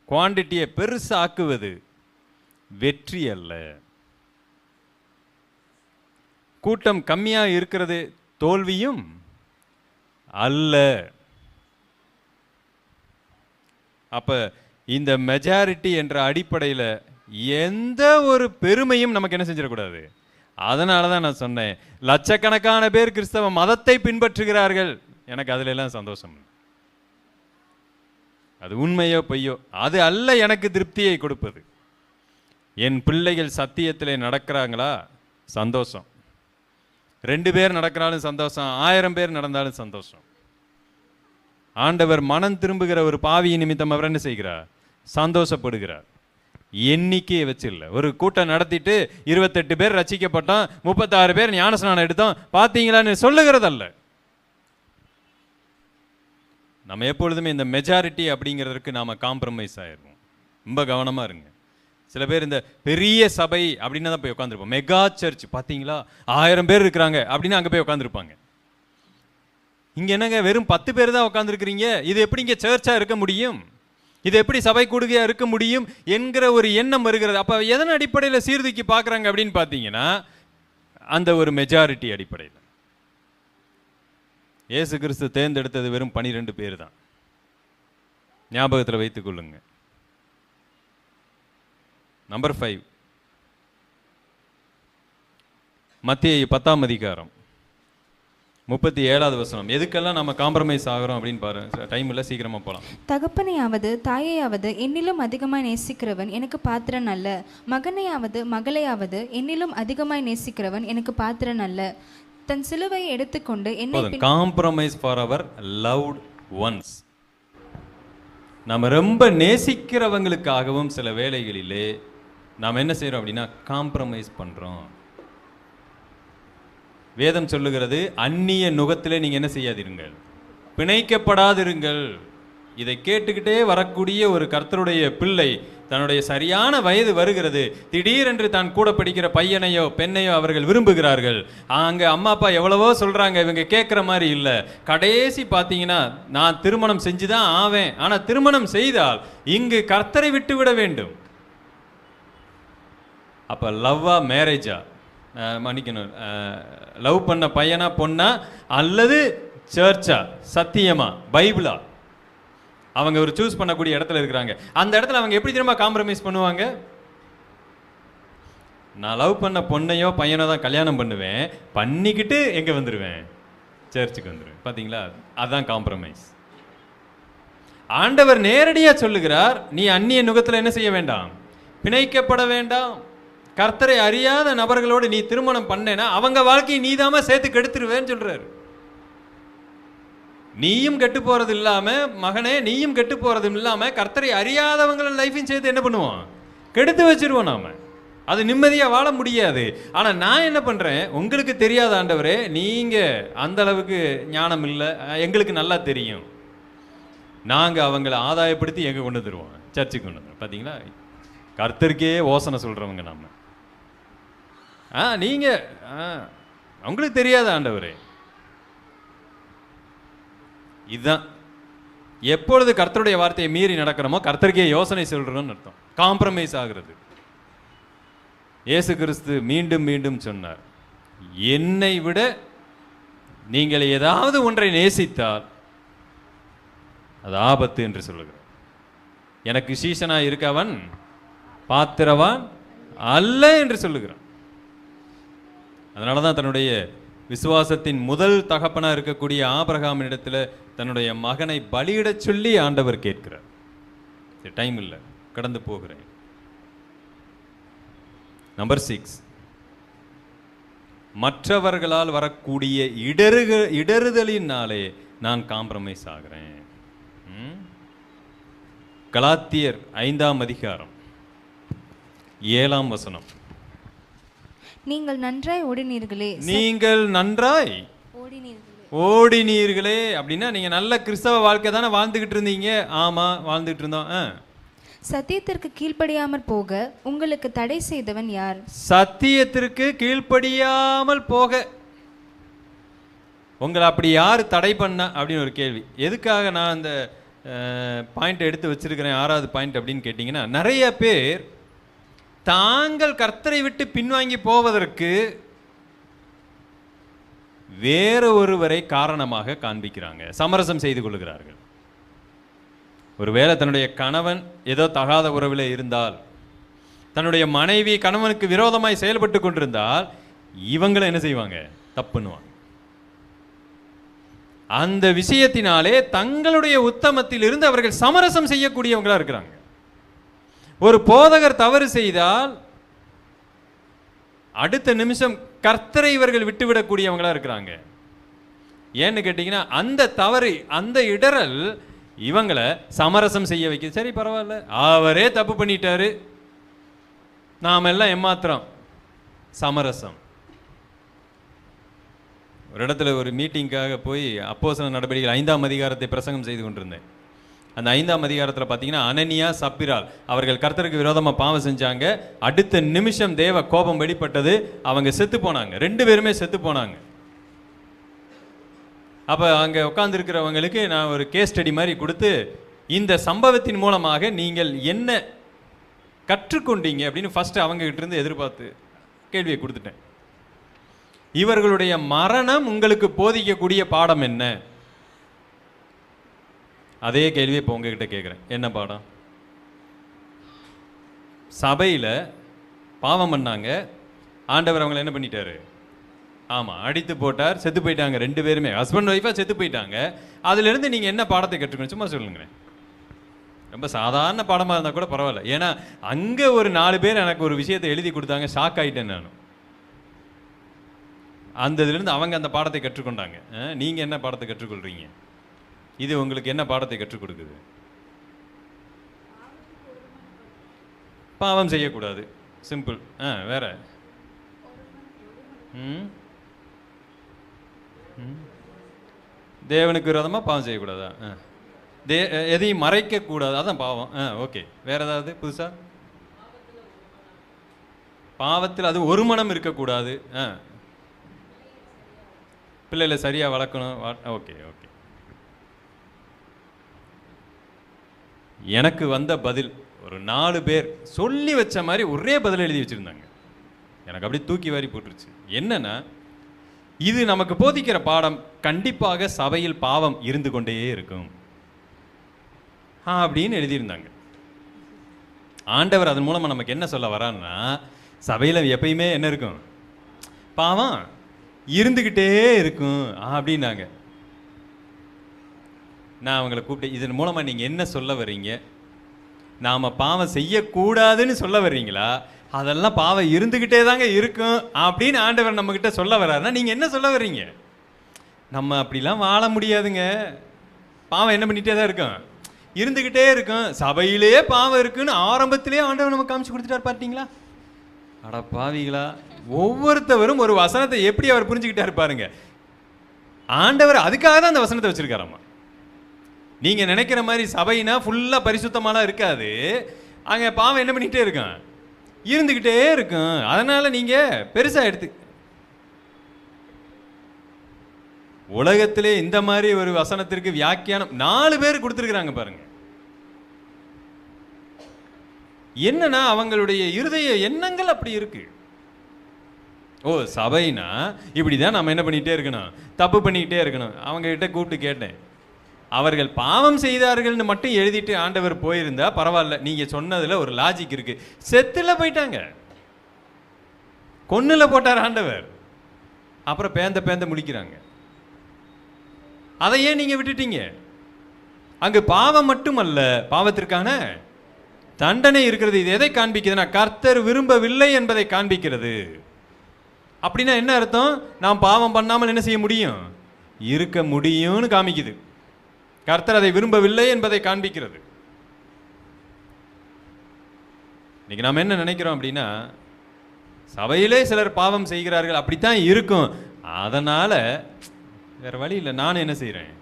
குவான்டிட்டியை பெருசாக்குவது வெற்றி அல்ல. கூட்டம் கம்மியாக இருக்கிறது தோல்வியும் அல்ல. அப்ப இந்த மெஜாரிட்டி என்ற அடிப்படையில் எந்த ஒரு பெருமையும் நமக்கு என்ன செஞ்சிடக்கூடாது. அதனால தான் நான் சொன்னேன், லட்சக்கணக்கான பேர் கிறிஸ்தவ மதத்தை பின்பற்றுகிறார்கள், எனக்கு அதுல எல்லாம் சந்தோஷம். அது உண்மையோ பொய்யோ அது அல்ல எனக்கு திருப்தியை கொடுப்பது. என் பிள்ளைகள் சத்தியத்திலே நடக்கிறாங்களா, சந்தோஷம். 2 பேர் நடக்கிறாலும் சந்தோஷம், 1000 பேர் நடந்தாலும் சந்தோஷம். ஆண்டவர் மனம் திரும்புகிற ஒரு பாவியின் நிமித்தம் அவர் என்ன செய்கிறார், சந்தோஷப்படுகிறார். எண்ணிக்கையை வச்சு இல்லை. ஒரு கூட்டம் நடத்திட்டு 28 பேர் ரட்சிக்கப்பட்டோம், 36 பேர் ஞானஸ்நானம் எடுத்தோம் பார்த்தீங்களான்னு சொல்லுகிறதல்ல. நம்ம எப்பொழுதுமே இந்த மெஜாரிட்டி அப்படிங்கிறதுக்கு நாம் காம்ப்ரமைஸ் ஆயிடுவோம். ரொம்ப கவனமாக இருங்க. சில பேர் இந்த பெரிய சபை அப்படின்னு தான் போய் உட்காந்துருப்போம். மெகா சர்ச் பார்த்தீங்களா 1000 பேர் இருக்கிறாங்க அப்படின்னு அங்கே போய் உட்காந்துருப்பாங்க. இங்கே என்னங்க வெறும் 10 பேர் தான் உட்காந்துருக்கிறீங்க, இது எப்படி இங்கே சர்ச்சாக இருக்க முடியும், இது எப்படி சபை கூடுகையாக இருக்க முடியும் என்கிற ஒரு எண்ணம் வருகிறது. அப்போ எதன் அடிப்படையில் சீர்தூக்கி பார்க்குறாங்க அப்படின்னு பார்த்தீங்கன்னா, அந்த ஒரு மெஜாரிட்டி அடிப்படையில். இயேசு கிறிஸ்து தேர்ந்தெடுத்தது வெறும் 12 பேர் தான், ஞாபகத்தில் வைத்துக் கொள்ளுங்க. நம்பர் 5, மத்தேயு 10ஆம் அதிகாரம் 37வது வசனம். எதுக்கெல்லாம் நம்ம காம்ப்ரமைஸ் ஆகிறோம் அப்படின்னு பாருங்க. டைம் இல்லை, சீக்கிரமா போகலாம். தகப்பனையாவது தாயையாவது என்னிலும் அதிகமாய் நேசிக்கிறவன் எனக்கு பாத்திரன் அல்ல, மகனையாவது மகளையாவது என்னிலும் அதிகமாய் நேசிக்கிறவன் எனக்கு பாத்திரன் அல்ல. தன் சிலுவையை எடுத்துக்கொண்டு என்னை compromise for our loved ones. நம்ம ரொம்ப நேசிக்கிறவங்களுக்காகவும் சில வேளைகளிலே நாம் என்ன செய்கிறோம் அப்படின்னா காம்ப்ரமைஸ் பண்ணுறோம். வேதம் சொல்லுகிறது, அந்நிய நுகத்திலே நீங்கள் என்ன செய்யாதிருங்கள், பிணைக்கப்படாதிருங்கள். இதை கேட்டுக்கிட்டே வரக்கூடிய ஒரு கர்த்தருடைய பிள்ளை தன்னுடைய சரியான வயது வருகிறது, திடீரென்று தான் கூட படிக்கிற பையனையோ பெண்ணையோ அவர்கள் விரும்புகிறார்கள். அங்கே அம்மா அப்பா எவ்வளவோ சொல்கிறாங்க, இவங்க கேட்குற மாதிரி இல்லை. கடைசி பார்த்தீங்கன்னா நான் திருமணம் செஞ்சு தான் ஆவேன், ஆனால் திருமணம் செய்தால் இங்கு கர்த்தரை விட்டு விட வேண்டும். அப்போ லவ்வா மேரேஜா, மன்னிக்கணும், லவ் பண்ண பையனா பொண்ணா அல்லது சர்ச்சா, சத்தியமா பைபிளா, அவங்க ஒரு சூஸ் பண்ணக்கூடிய இடத்துல இருக்கிறாங்க. அந்த இடத்துல அவங்க எப்படி திரும்ப காம்ப்ரமைஸ் பண்ணுவாங்க? நான் லவ் பண்ண பொண்ணையோ பையனோ தான் கல்யாணம் பண்ணுவேன், பண்ணிக்கிட்டு எங்க வந்துடுவேன், சர்ச்சுக்கு வந்துடுவேன். பார்த்தீங்களா, அதுதான் காம்ப்ரமைஸ். ஆண்டவர் நேரடியா சொல்லுகிறார், நீ அந்நிய நுகத்தில் என்ன செய்ய வேண்டாம், பிணைக்கப்பட வேண்டாம். கர்த்தரை அறியாத நபர்களோடு நீ திருமணம் பண்ணேன்னா அவங்க வாழ்க்கையை நீதாம சேர்த்து கெடுத்துருவேன்னு சொல்றாரு. நீயும் கெட்டு போறது இல்லாம, மகனே நீயும் கெட்டு போறது இல்லாம, கர்த்தரை அறியாதவங்கள லைஃபையும் சேர்த்து என்ன பண்ணுவோம், கெடுத்து வச்சிருவோம். நாம அது நிம்மதியா வாழ முடியாது. ஆனா நான் என்ன பண்றேன், உங்களுக்கு தெரியாத ஆண்டவரே, நீங்க அந்த அளவுக்கு ஞானம் இல்லை, எங்களுக்கு நல்லா தெரியும், நாங்க அவங்களை ஆதாயப்படுத்தி எங்க கொண்டு வந்துருவோம், சர்ச்சுக்கு கொண்டு வந்துருவோம். பாத்தீங்களா, கர்த்தருக்கே ஓசனை சொல்றவங்க நாம. நீங்க உங்களுக்கு தெரியாத ஆண்டவரே. இதுதான் எப்பொழுது கர்த்தருடைய வார்த்தையை மீறி நடக்கிறோமோ கர்த்தருக்கே யோசனை சொல்றோம்னு அர்த்தம். காம்ப்ரமைஸ் ஆகிறது. இயேசு கிறிஸ்து மீண்டும் மீண்டும் சொன்னார், என்னை விட நீங்கள் ஏதாவது ஒன்றை நேசித்தால் அது ஆபத்து என்று சொல்லுகிறார். எனக்கு சீசனா இருக்கவன் பாத்திரவான் அல்ல என்று சொல்லுகிறான். அதனால தான் தன்னுடைய விசுவாசத்தின் முதல் தகப்பனா இருக்கக்கூடிய ஆபிரகாமின் இடத்துல தன்னுடைய மகனை பலியிடச் சொல்லி ஆண்டவர் கேட்கிறார். டைம் இல்லை, கடந்து போகிறேன். நம்பர் 6, மற்றவர்களால் வரக்கூடிய இடறுதலினாலே நான் காம்ப்ரமைஸ் ஆகிறேன். கலாத்தியர் 5ஆம் அதிகாரம் 7ஆம் வசனம். நீங்கள் நன்றாய் ஓடினீர்களே, நீங்கள் நன்றாய் ஓடினீர்களே அப்படின்னா நீங்க நல்ல கிறிஸ்தவ வாழ்க்கை தானே வாழ்ந்துகிட்டு இருந்தீங்க. ஆமா, வாழ்ந்துகிட்டு இருந்தோம். சத்தியத்திற்கு கீழ்ப்படியாமல் போக உங்களுக்கு தடை செய்தவன் யார்? சத்தியத்திற்கு கீழ்ப்படியாமல் போக உங்களை அப்படி யார் தடை பண்ண அப்படின்னு ஒரு கேள்வி. எதுக்காக நான் அந்த பாயிண்ட் எடுத்து வச்சிருக்கிறேன், 6வது பாயிண்ட் அப்படின்னு கேட்டிங்கன்னா, நிறைய பேர் தாங்கள் கர்த்தரை விட்டு பின்வாங்கி போவதற்கு வேற ஒருவரை காரணமாக காண்பிக்கிறாங்க, சமரசம் செய்து கொள்கிறார்கள். ஒருவேளை தன்னுடைய கணவன் ஏதோ தகாத உறவில் இருந்தால், தன்னுடைய மனைவி கணவனுக்கு விரோதமாய் செயல்பட்டு கொண்டிருந்தால், இவங்களை என்ன செய்வாங்க? தப்புன்னுவாங்க. அந்த விஷயத்தினாலே தங்களுடைய உத்தமத்தில் இருந்து அவர்கள் சமரசம் செய்யக்கூடியவங்களா இருக்கிறாங்க. ஒரு போதகர் தவறு செய்தால் அடுத்த நிமிஷம் கர்த்தரை இவர்கள் விட்டுவிடக்கூடியவங்களா இருக்கிறாங்க. ஏன்னு கேட்டீங்கன்னா, அந்த தவறு, அந்த இடரல் இவங்களை சமரசம் செய்ய வைக்க. சரி, பரவாயில்ல, அவரே தப்பு பண்ணிட்டாரு, நாம எல்லாம் ஏமாத்திரம். சமரசம். ஒரு இடத்துல ஒரு மீட்டிங்காக போய் அப்போஸ்தலர் நடவடிக்கைகள் 5ஆம் அதிகாரத்தை பிரசங்கம் செய்து கொண்டிருந்தேன். அந்த 5ஆம் அதிகாரத்தில் பார்த்தீங்கன்னா, அனனியா சப்பிரால் அவர்கள் கர்த்தருக்கு விரோதமாக பாவம் செஞ்சாங்க. அடுத்த நிமிஷம் தேவ கோபம் வெளிப்பட்டது, அவங்க செத்து போனாங்க. 2 பேருமே செத்து போனாங்க. அப்போ அங்கே உட்காந்துருக்கிறவங்களுக்கு நான் ஒரு கேஸ் ஸ்டடி மாதிரி கொடுத்து, இந்த சம்பவத்தின் மூலமாக நீங்கள் என்ன கற்றுக்கொண்டீங்க அப்படின்னு ஃபர்ஸ்ட் அவங்க கிட்ட இருந்து எதிர்பார்த்து கேள்வியை கொடுத்துட்டேன். இவர்களுடைய மரணம் உங்களுக்கு போதிக்கக்கூடிய பாடம் என்ன? அதே கேள்வியை இப்போ உங்ககிட்ட கேட்குறேன். என்ன பாடம்? சபையில் பாவம் பண்ணாங்க, ஆண்டவர் அவங்களை என்ன பண்ணிட்டாரு? ஆமாம், அடித்து போட்டார், செத்து போயிட்டாங்க. 2 பேருமே ஹஸ்பண்ட் ஒய்ஃபாக செத்து போயிட்டாங்க. அதுலேருந்து நீங்கள் என்ன பாடத்தை கற்றுக்கணும்? சும்மா சொல்லுங்களேன். ரொம்ப சாதாரண பாடமாக இருந்தால் கூட பரவாயில்ல. ஏன்னா அங்கே ஒரு 4 பேர் எனக்கு ஒரு விஷயத்தை எழுதி கொடுத்தாங்க, ஷாக் ஆகிட்டேன் நான். அந்த இதுலேருந்து அவங்க அந்த பாடத்தை கற்றுக்கொண்டாங்க. நீங்கள் என்ன பாடத்தை கற்றுக்கொள்கிறீங்க? இது உங்களுக்கு என்ன பாடத்தை கற்றுக் கொடுக்குது? பாவம் செய்யக்கூடாது, சிம்பிள். வேற தேவனுக்கு விரோதமாக பாவம் செய்யக்கூடாதா? எதையும் மறைக்கக்கூடாது, அதான் பாவம். ஓகே, வேற ஏதாவது புதுசா? பாவத்தில் அது ஒரு மனம் இருக்கக்கூடாது. பிள்ளைகளை சரியாக வளர்க்கணும். Okay okay. எனக்கு வந்த பதில் ஒரு 4 பேர் சொல்லி வச்ச மாதிரி ஒரே பதில் எழுதி வச்சுருந்தாங்க. எனக்கு அப்படியே தூக்கி வாரி போட்டுருச்சு. என்னன்னா, இது நமக்கு போதிக்கிற பாடம், கண்டிப்பாக சபையில் பாவம் இருந்து கொண்டே இருக்கும் அப்படின்னு எழுதியிருந்தாங்க. ஆண்டவர் அதன் மூலமாக நமக்கு என்ன சொல்ல வரான்னா, சபையில் எப்பயுமே என்ன இருக்கும்? பாவம் இருந்துக்கிட்டே இருக்கும் அப்படின்னாங்க. நான் அவங்களை கூப்பிட்டு, இதன் மூலமாக நீங்கள் என்ன சொல்ல வர்றீங்க? நாம் பாவம் செய்யக்கூடாதுன்னு சொல்ல வர்றீங்களா? அதெல்லாம் பாவம் இருந்துக்கிட்டே தாங்க இருக்கும் அப்படின்னு ஆண்டவர் நம்மக்கிட்ட சொல்ல வர்றாருன்னா நீங்கள் என்ன சொல்ல வர்றீங்க? நம்ம அப்படிலாம் வாழ முடியாதுங்க. பாவம் என்ன பண்ணிகிட்டே தான் இருக்கும், இருந்துக்கிட்டே இருக்கும். சபையிலேயே பாவம் இருக்குன்னு ஆரம்பத்திலே ஆண்டவர் நமக்கு காமிச்சு கொடுத்துட்டார். பார்த்தீங்களா? அட பாவிகளா! ஒவ்வொருத்தவரும் ஒரு வசனத்தை எப்படி அவர் புரிஞ்சுக்கிட்டாரு பாருங்க. ஆண்டவர் அதுக்காக தான் அந்த வசனத்தை வச்சிருக்காராமா. நீங்க நினைக்கிற மாதிரி சபைனா ஃபுல்லா பரிசுத்தமாலாம் இருக்காது. அங்க பாவம் என்ன பண்ணிக்கிட்டே இருக்கும், இருந்துக்கிட்டே இருக்கும். அதனால நீங்க பெருசா எடுத்து, உலகத்திலே இந்த மாதிரி ஒரு வசனத்திற்கு வியாக்கியானம் 4 பேர் கொடுத்துருக்குறாங்க பாருங்க. என்னன்னா, அவங்களுடைய இருதய எண்ணங்கள் அப்படி இருக்கு. ஓ, சபைனா இப்படிதான் நம்ம என்ன பண்ணிட்டே இருக்கணும், தப்பு பண்ணிக்கிட்டே இருக்கணும். அவங்க கிட்ட கூப்பிட்டு கேட்டேன், அவர்கள் பாவம் செய்தார்கள்னு மட்டும் எழுதிட்டு ஆண்டவர் போயிருந்தா பரவாயில்ல. நீங்க சொன்னதுல ஒரு லாஜிக் இருக்கு. செத்துல போயிட்டாங்க, கொன்னுல போட்டார் ஆண்டவர், அப்புறம் பேந்த முடிக்கிறாங்க. அதை ஏன் நீங்க விட்டுட்டீங்க? அங்கு பாவம் மட்டுமல்ல, பாவத்திற்கான தண்டனை இருக்கிறது. இது எதை காண்பிக்குதுன்னா, கர்த்தர் விரும்பவில்லை என்பதை காண்பிக்கிறது. அப்படின்னா என்ன அர்த்தம்? நாம் பாவம் பண்ணாமல் என்ன செய்ய முடியும், இருக்க முடியும்னு காமிக்குது. கர்த்தர் அதை விரும்பவில்லை என்பதை காண்பிக்கிறது. இன்னைக்கு நாம் என்ன நினைக்கிறோம் அப்படின்னா, சபையிலே சிலர் பாவம் செய்கிறார்கள், அப்படித்தான் இருக்கும், அதனால வேற வழி இல்லை, நானும் என்ன செய்கிறேன்,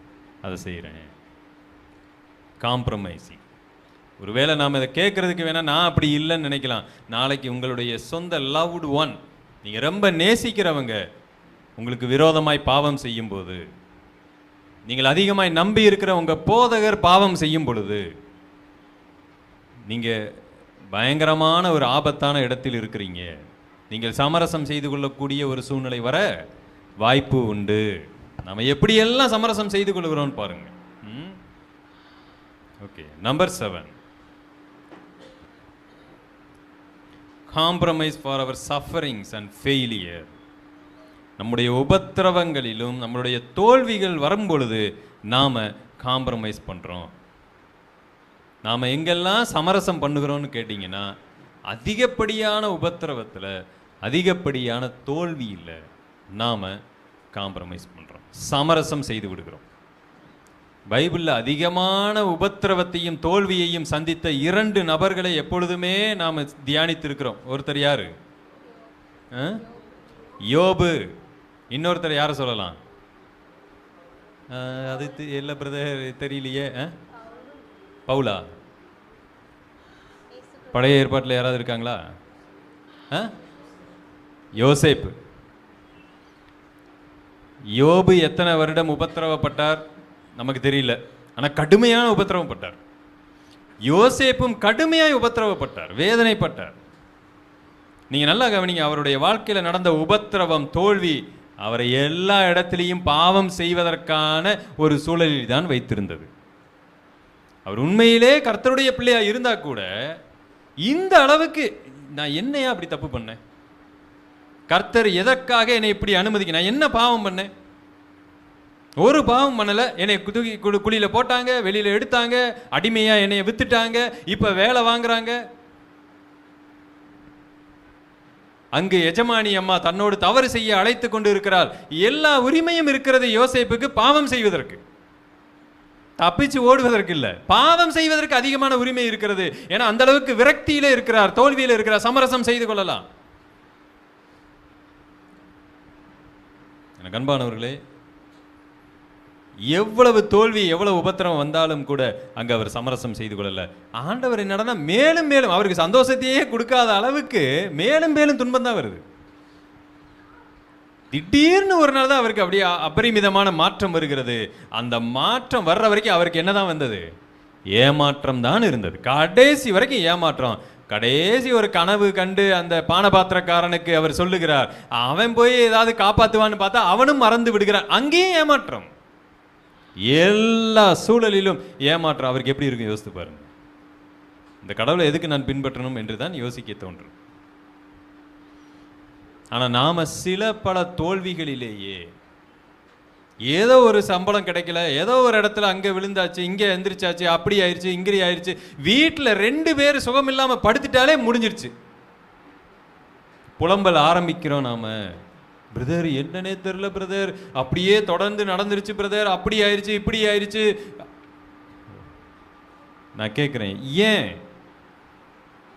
அதை செய்கிறேன். காம்ப்ரமைசிங். ஒருவேளை நாம் இதை கேட்கறதுக்கு வேணா நான் அப்படி இல்லைன்னு நினைக்கலாம். நாளைக்கு உங்களுடைய சொந்த லவ்டு ஒன், நீங்கள் ரொம்ப நேசிக்கிறவங்க உங்களுக்கு விரோதமாய் பாவம் செய்யும் போது, நீங்கள் அதிகமாய் நம்பி இருக்கிற உங்கள் போதகர் பாவம் செய்யும் பொழுது, நீங்கள் பயங்கரமான ஒரு ஆபத்தான இடத்தில் இருக்கிறீங்க. நீங்கள் சமரசம் செய்து கொள்ளக்கூடிய ஒரு சூழ்நிலை வர வாய்ப்பு உண்டு. நம்ம எப்படியெல்லாம் சமரசம் செய்து கொள்கிறோம்னு பாருங்க. Okay, number 7, compromise for our sufferings and failure. நம்முடைய உபத்திரவங்களிலும் நம்மளுடைய தோல்விகள் வரும்பொழுது நாம் காம்ப்ரமைஸ் பண்ணுறோம். நாம் எங்கெல்லாம் சமரசம் பண்ணுகிறோன்னு கேட்டிங்கன்னா, அதிகப்படியான உபத்திரவத்தில் அதிகப்படியான தோல்வியில் நாம் காம்ப்ரமைஸ் பண்ணுறோம், சமரசம் செய்து விடுகிறோம். பைபிளில் அதிகமான உபத்திரவத்தையும் தோல்வியையும் சந்தித்த 2 நபர்களை எப்பொழுதுமே நாம் தியானித்திருக்கிறோம். ஒருத்தர் யாரு? யோபு. இன்னொருத்தர் யாரை சொல்லலாம்? அது இல்லை பிரதர், தெரியலையே. பவுலா? பழைய ஏற்பாட்டில் யாராவது இருக்காங்களா? யோசேப்பு. யோபு எத்தனை வருடம் உபத்திரவப்பட்டார் நமக்கு தெரியல, ஆனால் கடுமையான உபத்திரவப்பட்டார். யோசேப்பும் கடுமையாய் உபத்திரவப்பட்டார், வேதனைப்பட்டார். நீங்கள் நல்லா கவனிங்க, அவருடைய வாழ்க்கையில் நடந்த உபத்திரவம், தோல்வி அவரை எல்லா இடத்திலையும் பாவம் செய்வதற்கான ஒரு சூழலில் தான் வைத்திருந்தது. அவர் உண்மையிலே கர்த்தருடைய பிள்ளையா இருந்தா கூட இந்த அளவுக்கு நான் என்னையா அப்படி தப்பு பண்ணேன், கர்த்தர் எதற்காக என்னை இப்படி அனுமதிக்க, நான் என்ன பாவம் பண்ணேன்? ஒரு பாவம் பண்ணலை. என்னை குழியில போட்டாங்க, வெளியில எடுத்தாங்க, அடிமையா என்னைய வித்துட்டாங்க, இப்ப வேலை வாங்குறாங்க. அங்கு எஜமானி அம்மா தன்னோடு தவறு செய்ய அழைத்து கொண்டு இருக்கிறார். எல்லா உரிமையும் இருக்கிறது யோசேப்புக்கு பாவம் செய்வதற்கு, தப்பிச்சு ஓடுவதற்கு இல்ல, பாவம் செய்வதற்கு அதிகமான உரிமை இருக்கிறது. ஏன்னா அந்த அளவுக்கு விரக்தியில இருக்கிறார், தோல்வியில இருக்கிறார், சமரசம் செய்து கொள்ளலாம். எனக்கு அன்பானவர்களே, எவ்வளவு தோல்வி எவ்வளவு உபத்திரம் வந்தாலும் கூட அங்க அவர் சமரசம் செய்து கொள்ளல. ஆண்டவர் என்னடா மேலும் மேலும் அவருக்கு சந்தோஷத்தையே கொடுக்காத அளவுக்கு மேலும் மேலும் துன்பம் தான் வருது. திடீர்னு ஒரு நாள் தான் அவருக்கு அப்படியே அபரிமிதமான மாற்றம் வருகிறது. அந்த மாற்றம் வர்ற வரைக்கும் அவருக்கு என்னதான் வந்தது? ஏமாற்றம் தான் இருந்தது. கடைசி வரைக்கும் ஏமாற்றம். கடைசி ஒரு கனவு கண்டு அந்த பானபாத்திரக்காரனுக்கு அவர் சொல்லுகிறார், அவன் போய் ஏதாவது காப்பாற்றுவான்னு பார்த்தா அவனும் மறந்து விடுகிறான். அங்கேயும் ஏமாற்றம், எல்லா சூழலிலும் ஏமாற்றம். அவருக்கு எப்படி இருக்கும் யோசித்து பாருங்க. இந்த கடவுளை எதுக்கு நான் பின்பற்றணும் என்று தான் யோசிக்க தோன்றும். ஆனா நாம சில பல தோல்விகளிலேயே ஏதோ ஒரு சம்பளம் கிடைக்கல, ஏதோ ஒரு இடத்துல அங்க விழுந்தாச்சு, இங்க எந்திரிச்சாச்சு, அப்படி ஆயிடுச்சு, இங்கிரி ஆயிடுச்சு, வீட்டுல 2 பேர் சுகம் இல்லாம படுத்துட்டாலே முடிஞ்சிருச்சு. புலம்பல் ஆரம்பிக்கிறோம் நாம. பிரதர் என்னன்னே தெரியல பிரதர், அப்படியே தொடர்ந்து நடந்துருச்சு பிரதர், அப்படி ஆயிடுச்சு, இப்படி ஆயிடுச்சு. நான் கேட்கிறேன், ஏன்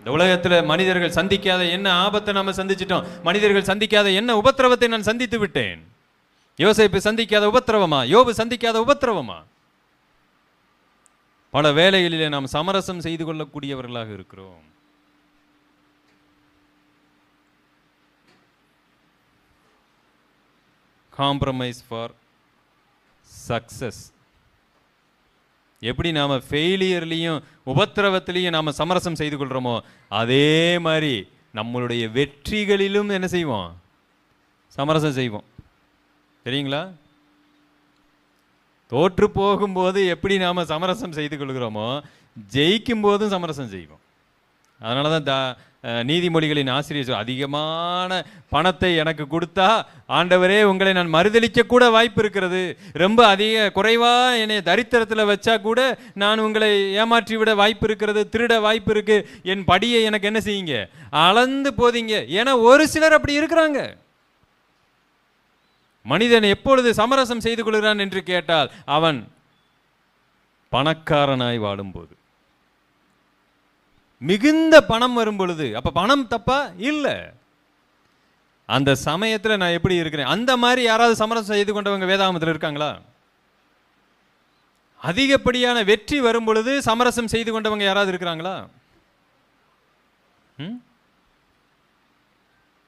இந்த உலகத்துல மனிதர்கள் சந்திக்காத என்ன ஆபத்தை நாம சந்திச்சிட்டோம்? மனிதர்கள் சந்திக்காத என்ன உபத்திரவத்தை நான் சந்தித்து விட்டேன்? யோசேப்பு சந்திக்காத உபத்திரவமா? யோபு சந்திக்காத உபத்திரவமா? பல வேளைகளிலே நாம் சமரசம் செய்து கொள்ளக்கூடியவர்களாக இருக்கிறோம். Compromise for success. எப்படி நாம் ஃபெயிலியர்லையும் உபத்திரவத்திலையும் நாம் சமரசம் செய்து கொள்கிறோமோ, அதே மாதிரி நம்மளுடைய வெற்றிகளிலும் என்ன செய்வோம்? சமரசம் செய்வோம். சரிங்களா? தோற்று போகும்போது எப்படி நாம் சமரசம் செய்து கொள்கிறோமோ, ஜெயிக்கும் போதும் சமரசம் செய்வோம். அதனால தான் நீதிமொழிகளின் ஆசிரியர், அதிகமான பணத்தை எனக்கு கொடுத்தா ஆண்டவரே உங்களை நான் மறுதளிக்க கூட வாய்ப்பு இருக்கிறது, ரொம்ப குறைவா என்னை தரித்திரத்தில் வச்சா கூட நான் உங்களை ஏமாற்றி விட வாய்ப்பு இருக்கிறது, திருட வாய்ப்பு இருக்கு, என் படியை எனக்கு என்ன செய்யுங்க, அளந்து போதீங்க. ஏன்னா ஒரு சிலர் அப்படி இருக்கிறாங்க. மனிதன் எப்பொழுது சமரசம் செய்து கொள்கிறான் என்று கேட்டால், அவன் பணக்காரனாய் வாழும்போது, மிகுந்த பணம் வரும் பொழுது. அப்ப பணம் தப்பா? இல்லை. அந்த சமயத்தில் நான் எப்படி இருக்கிறேன், அந்த மாதிரி யாராவது சமரசம் செய்து கொண்டவங்க வேதாகமத்தில் இருக்காங்களா? அதிகப்படியான வெற்றி வரும் பொழுது சமரசம் செய்து கொண்டவங்க யாராவது இருக்கிறாங்களா?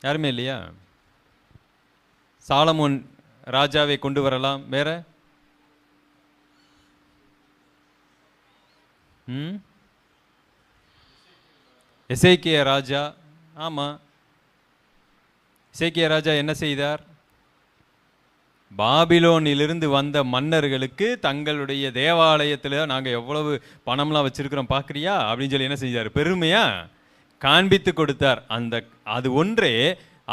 யாருமே இல்லையா? சாலமோன் ராஜாவை கொண்டு வரலாம். வேற எசேக்கியா ராஜா. ஆமா, எசேக்கியா ராஜா என்ன செய்தார்? பாபிலோனிலிருந்து வந்த மன்னர்களுக்கு தங்களுடைய தேவாலயத்தில் நாங்கள் எவ்வளவு பணம்லாம் வச்சிருக்கிறோம் பார்க்குறியா அப்படின்னு சொல்லி என்ன செஞ்சார், பெருமையா காண்பித்து கொடுத்தார். அது ஒன்றே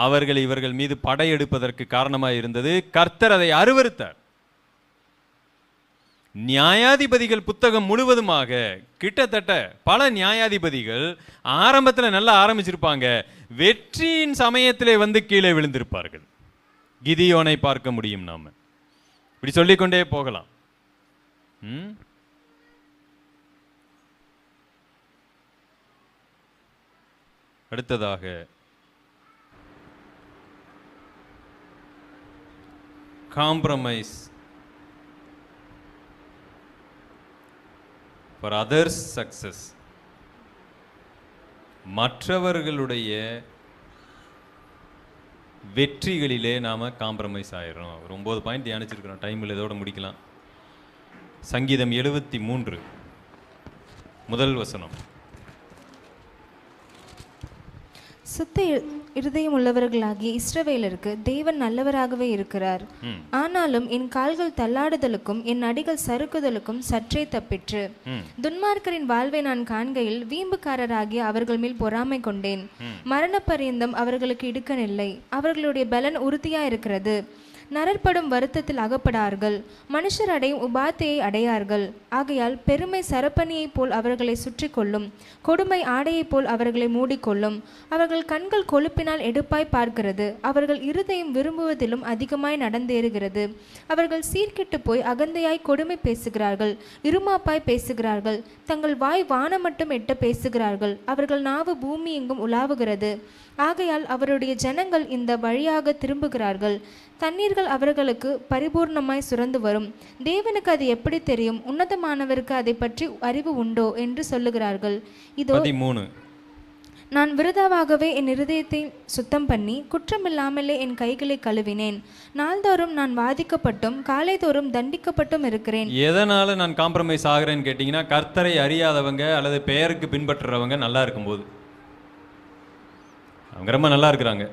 அவர்கள் இவர்கள் மீது படையெடுப்பதற்கு காரணமாக இருந்தது. கர்த்தர் அதை அருவருத்தார். நியாயாதிபதிகள் புத்தகம் முழுவதுமாக கிட்டத்தட்ட பல நியாயாதிபதிகள் ஆரம்பத்தில் நல்லா ஆரம்பிச்சிருப்பாங்க, வெற்றியின் சமயத்திலே வந்து கீழே விழுந்திருப்பார்கள். கிதியோனை பார்க்க முடியும். நாம இப்படி சொல்லிக்கொண்டே போகலாம். அடுத்ததாக காம்ப்ரமைஸ் ஃபார் அதர்ஸ் சக்சஸ். மற்றவர்களுடைய வெற்றிகளிலே நாம் காம்ப்ரமைஸ் ஆயிடுறோம். ஒரு 9 பாயிண்ட் தியானிச்சிருக்கிறோம், டைமில் இதோட முடிக்கலாம். சங்கீதம் 73 முதல் வசனம். சுத்த இருதயம் உள்ளவர்களாகிய இஸ்ரவேலருக்கு தேவன் நல்லவராகவே இருக்கிறார். ஆனாலும் என் கால்கள் தள்ளாடுதலுக்கும் என் அடிகள் சறுக்குதலுக்கும் சற்றே தப்பிற்று. துன்மார்க்கரின் வாழ்வை நான் காண்கையில் வீம்புக்காரராகிய அவர்கள் மேல் பொறாமை கொண்டேன். மரண பரியந்தம் அவர்களுக்கு இடுக்கனில்லை, அவர்களுடைய பலன் உறுதியா இருக்கிறது. நரற்படும் வருத்தத்தில் அகப்படார்கள், மனுஷர் அடையும் உபாத்தையை அடையார்கள். ஆகையால் பெருமை சரப்பணியைப் போல் அவர்களை சுற்றி கொள்ளும், கொடுமை ஆடையைப் போல் அவர்களை மூடிக்கொள்ளும். அவர்கள் கண்கள் கொழுப்பினால் எடுப்பாய் பார்க்கிறது, அவர்கள் இருதயம் விரும்புவதிலும் அதிகமாய் நடந்தேறுகிறது. அவர்கள் சீர்கெட்டு போய் அகந்தையாய் கொடுமை பேசுகிறார்கள், இருமாப்பாய் பேசுகிறார்கள். தங்கள் வாய் வானம் மட்டும் எட்ட பேசுகிறார்கள், அவர்கள் நாவு பூமி எங்கும் உலாவுகிறது. ஆகையால் அவருடைய ஜனங்கள் இந்த வழியாக திரும்புகிறார்கள். தண்ணீர்கள் அவர்களுக்கு பரிபூர்ணமாய் சுரந்து வரும். தேவனுக்கு அது எப்படி தெரியும்? உன்னதமானவருக்கு அதை பற்றி அறிவு உண்டோ என்று சொல்லுகிறார்கள். இதோ 13. நான் விருதாவாகவே என் இருதயத்தை சுத்தம் பண்ணி குற்றமில்லாமலே என் கைகளை கழுவினேன். நாள்தோறும் நான் வாதிக்கப்பட்டும் காலைதோறும் தண்டிக்கப்பட்டும் இருக்கிறேன். எதனால நான் காம்ப்ரமைஸ் ஆகிறேன்னு கேட்டிங்கன்னா, கர்த்தரை அறியாதவங்க அல்லது பெயருக்கு பின்பற்றுறவங்க நல்லா இருக்கும்போது அவங்க ரொம்ப நல்லா இருக்கிறாங்க,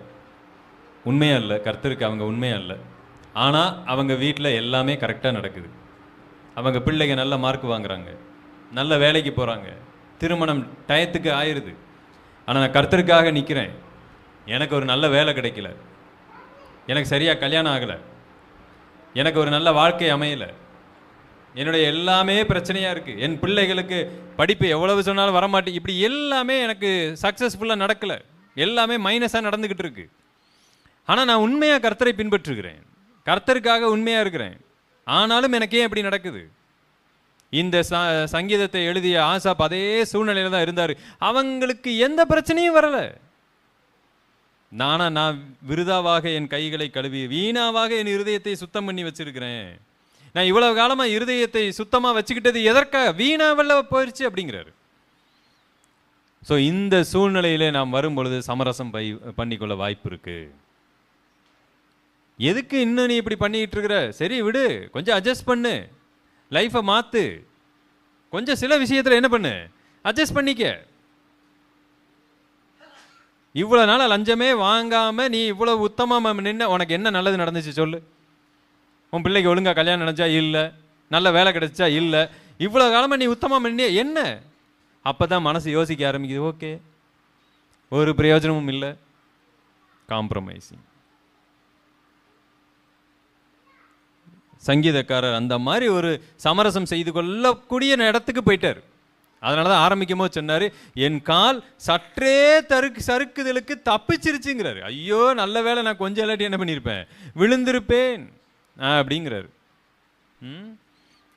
உண்மையாக இல்லை, கர்த்தருக்கு அவங்க உண்மையாக இல்லை. ஆனால் அவங்க வீட்டில் எல்லாமே கரெக்டாக நடக்குது. அவங்க பிள்ளைங்க நல்ல மார்க் வாங்குறாங்க, நல்ல வேலைக்கு போகிறாங்க, திருமணம் டயத்துக்கு ஆயிடுது. ஆனால் நான் கர்த்தருக்காக நிற்கிறேன், எனக்கு ஒரு நல்ல வேலை கிடைக்கல, எனக்கு சரியாக கல்யாணம் ஆகலை, எனக்கு ஒரு நல்ல வாழ்க்கை அமையலை, என்னுடைய எல்லாமே பிரச்சனையாக இருக்குது, என் பிள்ளைகளுக்கு படிப்பு எவ்வளவு சொன்னாலும் வரமாட்டேன், இப்படி எல்லாமே எனக்கு சக்ஸஸ்ஃபுல்லாக நடக்கலை, எல்லாமே மைனஸாக நடந்துக்கிட்டு இருக்கு. ஆனால் நான் உண்மையாக கர்த்தரை பின்பற்றுகிறேன், கர்த்தருக்காக உண்மையாக இருக்கிறேன். ஆனாலும் எனக்கே எப்படி நடக்குது? இந்த சங்கீதத்தை எழுதிய ஆசாப் அதே சூழ்நிலையில் தான் இருந்தார். அவங்களுக்கு எந்த பிரச்சனையும் வரலை. நான் விருதாவாக என் கைகளை கழுவி வீணாவாக என் இருதயத்தை சுத்தம் பண்ணி வச்சிருக்கிறேன். நான் இவ்வளவு காலமாக இருதயத்தை சுத்தமாக வச்சுக்கிட்டது எதற்காக? வீணாவல்ல போயிடுச்சு அப்படிங்கிறாரு. ஸோ இந்த சூழ்நிலையிலே நாம் வரும்பொழுது சமரசம் பண்ணிக்கொள்ள வாய்ப்பு இருக்கு. எதுக்கு இன்னும் நீ இப்படி பண்ணிக்கிட்டு இருக்கிற? சரி விடு, கொஞ்சம் அட்ஜஸ்ட் பண்ணு, லைஃப்பை மாற்று, கொஞ்சம் சில விஷயத்தில் என்ன பண்ணு, அட்ஜஸ்ட் பண்ணிக்க. இவ்வளோ நாள் லஞ்சமே வாங்காமல் நீ இவ்வளோ உத்தமமாக நின்று உனக்கு என்ன நல்லது நடந்துச்சு சொல்லு? உன் பிள்ளைக்கு ஒழுங்காக கல்யாணம் நினச்சா இல்லை, நல்ல வேலை கிடைச்சா இல்லை, இவ்வளோ காலமாக நீ உத்தமமாக நின்று என்ன? அப்போ தான் மனசு யோசிக்க ஆரம்பிக்குது, ஓகே ஒரு பிரயோஜனமும் இல்லை, காம்ப்ரமைசிங். சங்கீதக்காரர் அந்த மாதிரி ஒரு சமரசம் செய்து கொள்ளக்கூடிய இடத்துக்கு போயிட்டார். அதனால தான் ஆரம்பிக்கும் போது சொன்னார், என் கால் சற்றே சறுக்குதலுக்கு தப்பிச்சிருச்சுங்கிறாரு. ஐயோ நல்ல வேலை, நான் கொஞ்சம் இல்லாட்டி என்ன பண்ணியிருப்பேன், விழுந்திருப்பேன் அப்படிங்கிறாரு.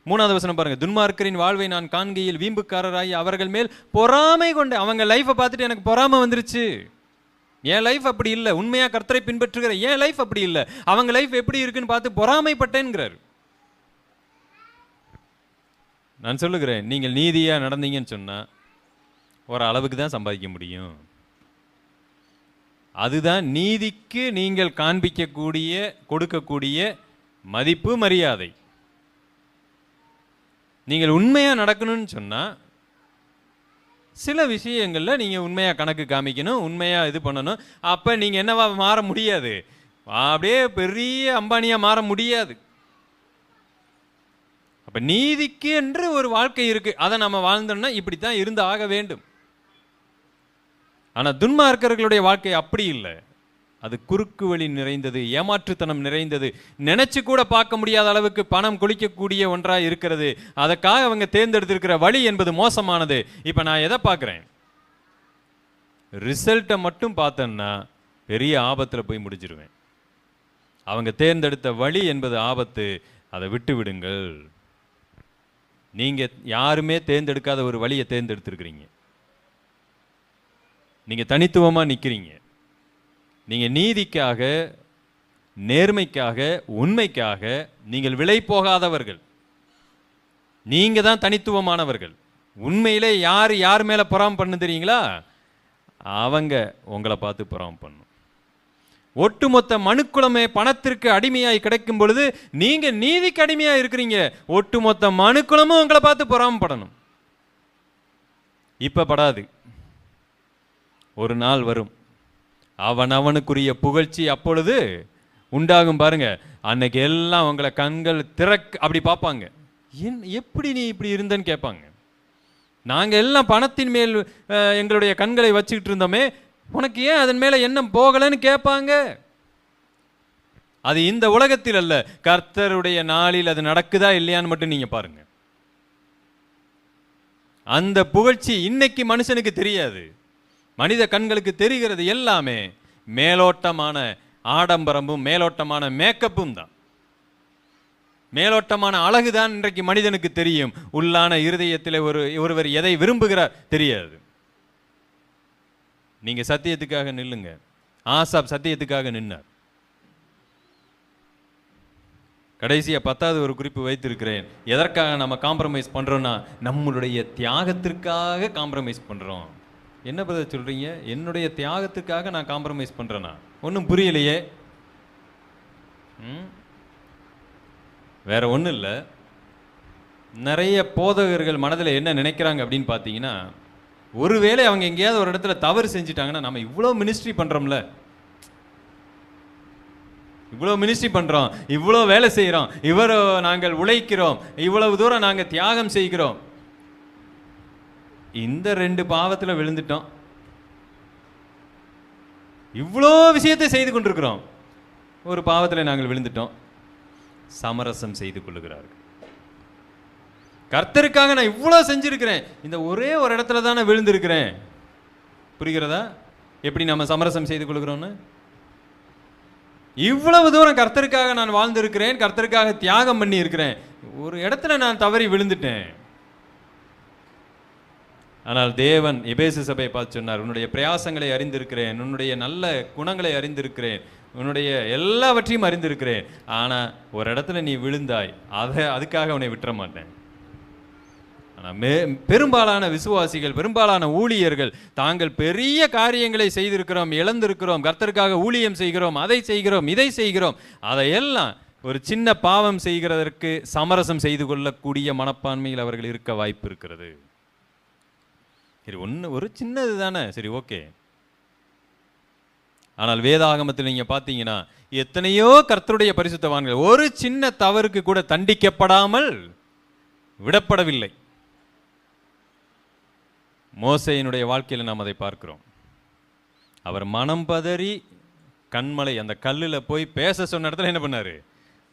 3வது வசனம் பாருங்க. துன்மார்க்கரின் வாழ்வை நான் காண்கையில் வீம்புக்காரராகி அவர்கள் மேல் பொறாமை கொண்டேன். அவங்க லைஃப்பை பார்த்துட்டு எனக்கு பொறாமை வந்துருச்சு. என் லைஃப் அப்படி இல்லை, உண்மையாக கர்த்தரை பின்பற்றுகிற என் லைஃப் அப்படி இல்லை, அவங்க லைஃப் எப்படி இருக்குன்னு பார்த்து பொறாமைப்பட்டேங்கிறார். நான் சொல்லுகிறேன், நீங்கள் நீதியாக நடந்தீங்கன்னு சொன்னால் ஒரு அளவுக்கு தான் சம்பாதிக்க முடியும். அதுதான் நீதிக்கு நீங்கள் காண்பிக்கக்கூடிய கொடுக்கக்கூடிய மதிப்பு மரியாதை. நீங்கள் உண்மையாக நடக்கணும்னு சொன்னால் சில விஷயங்களில் நீங்கள் உண்மையாக கணக்கு காமிக்கணும், உண்மையாக இது பண்ணணும். அப்போ நீங்கள் என்னவா மாற முடியாது, அப்படியே பெரிய அம்பானியா மாற முடியாது. அப்ப நீதிக்கு என்று ஒரு வாழ்க்கை இருக்கு, அதை நம்ம வாழ்ந்தோம்னா இப்படித்தான் இருந்து ஆக வேண்டும். ஆனா துன்மார்க்கர்களுடைய வாழ்க்கை அப்படி இல்லை. அது குறுக்கு வழி நிறைந்தது, ஏமாற்றுத்தனம் நிறைந்தது, நினைச்சு கூட பார்க்க முடியாத அளவுக்கு பணம் கொளிக்கக்கூடிய ஒன்றாக இருக்கிறது. அதற்காக அவங்க தேர்ந்தெடுத்திருக்கிற வழி என்பது மோசமானது. இப்ப நான் எதை பார்க்கிறேன்? ரிசல்ட்டை மட்டும் பார்த்தேன்னா பெரிய ஆபத்துல போய் முடிஞ்சிருவேன். அவங்க தேர்ந்தெடுத்த வழி என்பது ஆபத்து, அதை விட்டு விடுங்கள். நீங்க யாருமே தேர்ந்தெடுக்காத ஒரு வழியை தேர்ந்தெடுத்திருக்கிறீங்க. நீங்க தனித்துவமா நிக்கிறீங்க. நீங்க நீதிக்காக, நேர்மைக்காக, உண்மைக்காக நீங்கள் விலை போகாதவர்கள். நீங்க தான் தனித்துவமானவர்கள். உண்மையிலே யார் மேல பொறாமை பண்ணு தெரியுங்களா? அவங்க உங்களை பார்த்து பொறாமை பண்ணும். ஒட்டுமொத்த மனுக்குலமே பணத்திற்கு அடிமையாய் கிடைக்கும் பொழுது நீங்க நீதிக்கு அடிமையா இருக்கிறீங்க. ஒட்டுமொத்த மனுக்குலமும் உங்களை பார்த்து பொறாமப்படணும். இப்ப படாது, ஒரு நாள் வரும், அவனுக்குரிய புகழ்ச்சி அப்பொழுது உண்டாகும். பாருங்க, அன்னைக்கு எல்லாம் உங்களை கண்கள் அப்படி பார்ப்பாங்க. எப்படி நீ இப்படி இருந்தன்னு கேட்பாங்க. நாங்க எல்லாம் பணத்தின் மேல் எங்களுடைய கண்களை வச்சுக்கிட்டு இருந்தோமே, உனக்கு ஏன் அதன் மேல எண்ணம் போகலன்னு கேட்பாங்க. அது இந்த உலகத்தில் அல்ல, கர்த்தருடைய நாளில் அது நடக்குதா இல்லையான்னு மட்டும் நீங்க பாருங்க. அந்த புகழ்ச்சி இன்னைக்கு மனுஷனுக்கு தெரியாது. மனித கண்களுக்கு தெரிகிறது எல்லாமே மேலோட்டமான ஆடம்பரமும் மேலோட்டமான மேக்கப்பும் தான். மேலோட்டமான அழகுதான் இன்றைக்கு மனிதனுக்கு தெரியும். உள்ளான இருதயத்தில் ஒருவர் எதை விரும்புகிறார் தெரியாது. நீங்க சத்தியத்துக்காக நில்லுங்க. ஆசாப் சத்தியத்துக்காக நின்னார். கடைசியா 10வது ஒரு குறிப்பு வைத்திருக்கிறேன். எதற்காக நம்ம காம்ப்ரமைஸ் பண்றோம்னா, நம்மளுடைய தியாகத்திற்காக காம்ப்ரமைஸ் பண்றோம். என்ன பிரதர் சொல்றீங்க? என்னுடைய தியாகத்துக்காக நான் காம்ப்ரமைஸ் பண்றேனா? ஒன்றும் புரியலையே. வேற ஒன்றும் இல்லை. நிறைய போதகர்கள் மனதில் என்ன நினைக்கிறாங்க அப்படின்னு பார்த்தீங்கன்னா, ஒருவேளை அவங்க எங்கேயாவது ஒரு இடத்துல தவறு செஞ்சுட்டாங்கன்னா, நம்ம இவ்வளோ மினிஸ்ட்ரி பண்ணுறோம்ல, இவ்வளோ மினிஸ்ட்ரி பண்ணுறோம், இவ்வளோ வேலை செய்கிறோம், இவ்வளோ நாங்கள் உழைக்கிறோம், இவ்வளவு தூரம் நாங்கள் தியாகம் செய்கிறோம், இந்த 2 பாவத்தில் விழுந்துட்டோம், இவ்வளோ விஷயத்தை செய்து கொண்டிருக்கிறோம், ஒரு பாவத்தில் நாங்கள் விழுந்துட்டோம், சமரசம் செய்து கொள்ளுகிறார்கள். கர்த்தருக்காக நான் இவ்வளோ செஞ்சிருக்கிறேன், இந்த ஒரே ஒரு இடத்துல தானே விழுந்திருக்கிறேன். புரிகிறதா எப்படி நம்ம சமரசம் செய்து கொள்கிறோன்னு? இவ்வளவு தூரம் கர்த்தருக்காக நான் வாழ்ந்திருக்கிறேன், கர்த்தருக்காக தியாகம் பண்ணி இருக்கிறேன், ஒரு இடத்துல நான் தவறி விழுந்துட்டேன். ஆனால் தேவன் எபேசு சபையை பார்த்து சொன்னார், உன்னுடைய பிரயாசங்களை அறிந்திருக்கிறேன், உன்னுடைய நல்ல குணங்களை அறிந்திருக்கிறேன், உன்னுடைய எல்லாவற்றையும் அறிந்திருக்கிறேன், ஆனால் ஒரு இடத்துல நீ விழுந்தாய், அதுக்காக உன்னை விட்டுற மாட்டேன். ஆனால் பெரும்பாலான விசுவாசிகள், பெரும்பாலான ஊழியர்கள் தாங்கள் பெரிய காரியங்களை செய்திருக்கிறோம், இழந்திருக்கிறோம், கர்த்தருக்காக ஊழியம் செய்கிறோம், அதை செய்கிறோம், இதை செய்கிறோம், அதையெல்லாம் ஒரு சின்ன பாவம் செய்கிறதற்கு சமரசம் செய்து கொள்ளக்கூடிய மனப்பான்மையில் அவர்கள் இருக்க வாய்ப்பு இருக்கிறது. சரி, ஒரு சின்னது தானே, சரி ஓகே. ஆனால் வேதாகமத்தில் நீங்க பார்த்தீங்கன்னா, எத்தனையோ கர்த்தருடைய பரிசுத்தவான்கள் ஒரு சின்ன தவறுக்கு கூட தண்டிக்கப்படாமல் விடப்படவில்லை. மோசேயினுடைய வாழ்க்கையில் நாம் அதை பார்க்கிறோம். அவர் மனம் பதறி கண்மலை அந்த கல்லில் போய் பேச சொன்ன இடத்துல என்ன பண்ணாரு?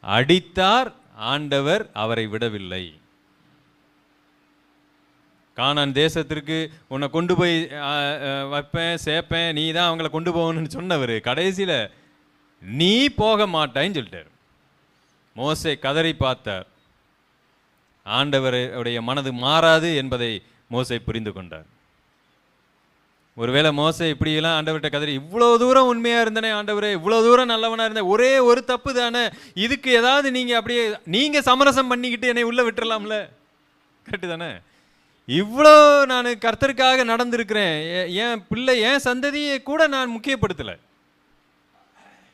அடித்தார். ஆண்டவர் அவரை விடவில்லை. கானான் தேசத்திற்கு உன்னை கொண்டு போய் வைப்பேன், சேர்ப்பேன், நீ தான் அவங்கள கொண்டு போகணும்னு சொன்னவர் கடைசியில் நீ போக மாட்டான்னு சொல்லிட்டார். மோசே கதறி பார்த்தார். ஆண்டவருடைய மனது மாறாது என்பதை மோசே புரிந்து கொண்டார். ஒருவேளை மோசே இப்படியெல்லாம் ஆண்டவர்கிட்ட கதறி, இவ்வளோ தூரம் உண்மையா இருந்தனே ஆண்டவரே, இவ்வளோ தூரம் நல்லவனா இருந்தேன், ஒரே ஒரு தப்பு தானே, இதுக்கு ஏதாவது நீங்க சமரசம் பண்ணிக்கிட்டு என்னை உள்ள விட்டுறலாம்ல, கரெக்டு தானே? இவ்வளோ நான் கர்த்தருக்காக நடந்திருக்கிறேன், என் பிள்ளை என் சந்ததியை கூட நான் முக்கியப்படுத்தலை,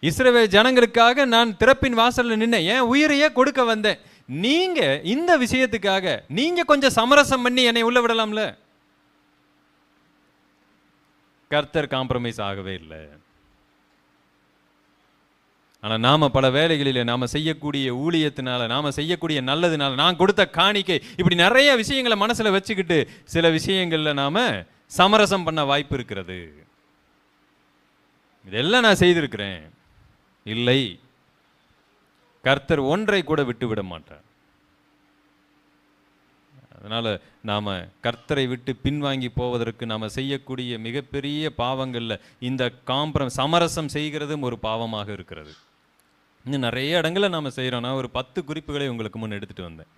இஸ்ரவேல் ஜனங்களுக்காக நான் திறப்பின் வாசலில் நின்னேன், என் உயிரையே கொடுக்க வந்தேன், நீங்க இந்த விஷயத்துக்காக நீங்க கொஞ்சம் சமரசம் பண்ணி என்னை உள்ள விடலாம்ல. கர்த்தர் காம்ப்ரமைஸ் ஆகவே இல்லை. ஆனால் நாம் பல வேலைகளில் நாம் செய்யக்கூடிய ஊழியத்தினால, நாம் செய்யக்கூடிய நல்லதுனால, நான் கொடுத்த காணிக்கை, இப்படி நிறைய விஷயங்களை மனசில் வச்சுக்கிட்டு சில விஷயங்களில் நாம் சமரசம் பண்ண வாய்ப்பு இருக்கிறது. இதெல்லாம் நான் செய்திருக்கிறேன். இல்லை, கர்த்தர் ஒன்றை கூட விட்டு விட மாட்டார். அதனால் நாம் கர்த்தரை விட்டு பின்வாங்கி போவதற்கு நாம் செய்யக்கூடிய மிகப்பெரிய பாவங்களில் இந்த சமரசம் செய்கிறதும் ஒரு பாவமாக இருக்கிறது. இன்னும் நிறைய இடங்களில் நாம் செய்கிறோம். நான் ஒரு 10 குறிப்புகளை உங்களுக்கு முன் எடுத்துகிட்டு வந்தேன்.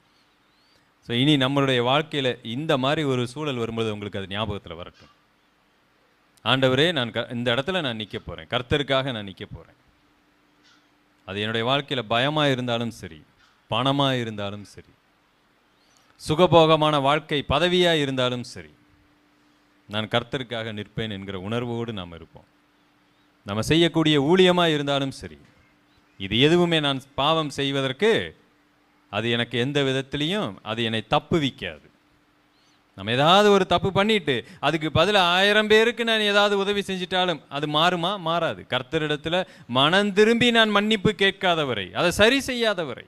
ஸோ இனி நம்மளுடைய வாழ்க்கையில் இந்த மாதிரி ஒரு சூழல் வரும்போது உங்களுக்கு அது ஞாபகத்தில் வரட்டும். ஆண்டவரே, நான் இந்த இடத்துல நான் நிற்க போகிறேன், கர்த்தருக்காக நான் நிற்க போகிறேன். அது என்னுடைய வாழ்க்கையில் பயமாக இருந்தாலும் சரி, பணமாக இருந்தாலும் சரி, சுகபோகமான வாழ்க்கை பதவியாக இருந்தாலும் சரி, நான் கர்த்தருக்காக நிற்பேன் என்கிற உணர்வோடு நாம் இருப்போம். நம்ம செய்யக்கூடிய ஊழியமாக இருந்தாலும் சரி, இது எதுவுமே நான் பாவம் செய்வதற்கு அது எனக்கு எந்த விதத்திலையும் அது என்னை தப்புவிக்காது. நம்ம ஏதாவது ஒரு தப்பு பண்ணிட்டு அதுக்கு பதில் 1000 பேருக்கு நான் ஏதாவது உதவி செஞ்சிட்டாலும் அது மாறுமா? மாறாது. கர்த்தரிடத்தில் மனம் திரும்பி நான் மன்னிப்பு கேட்காதவரை, அதை சரி செய்யாதவரை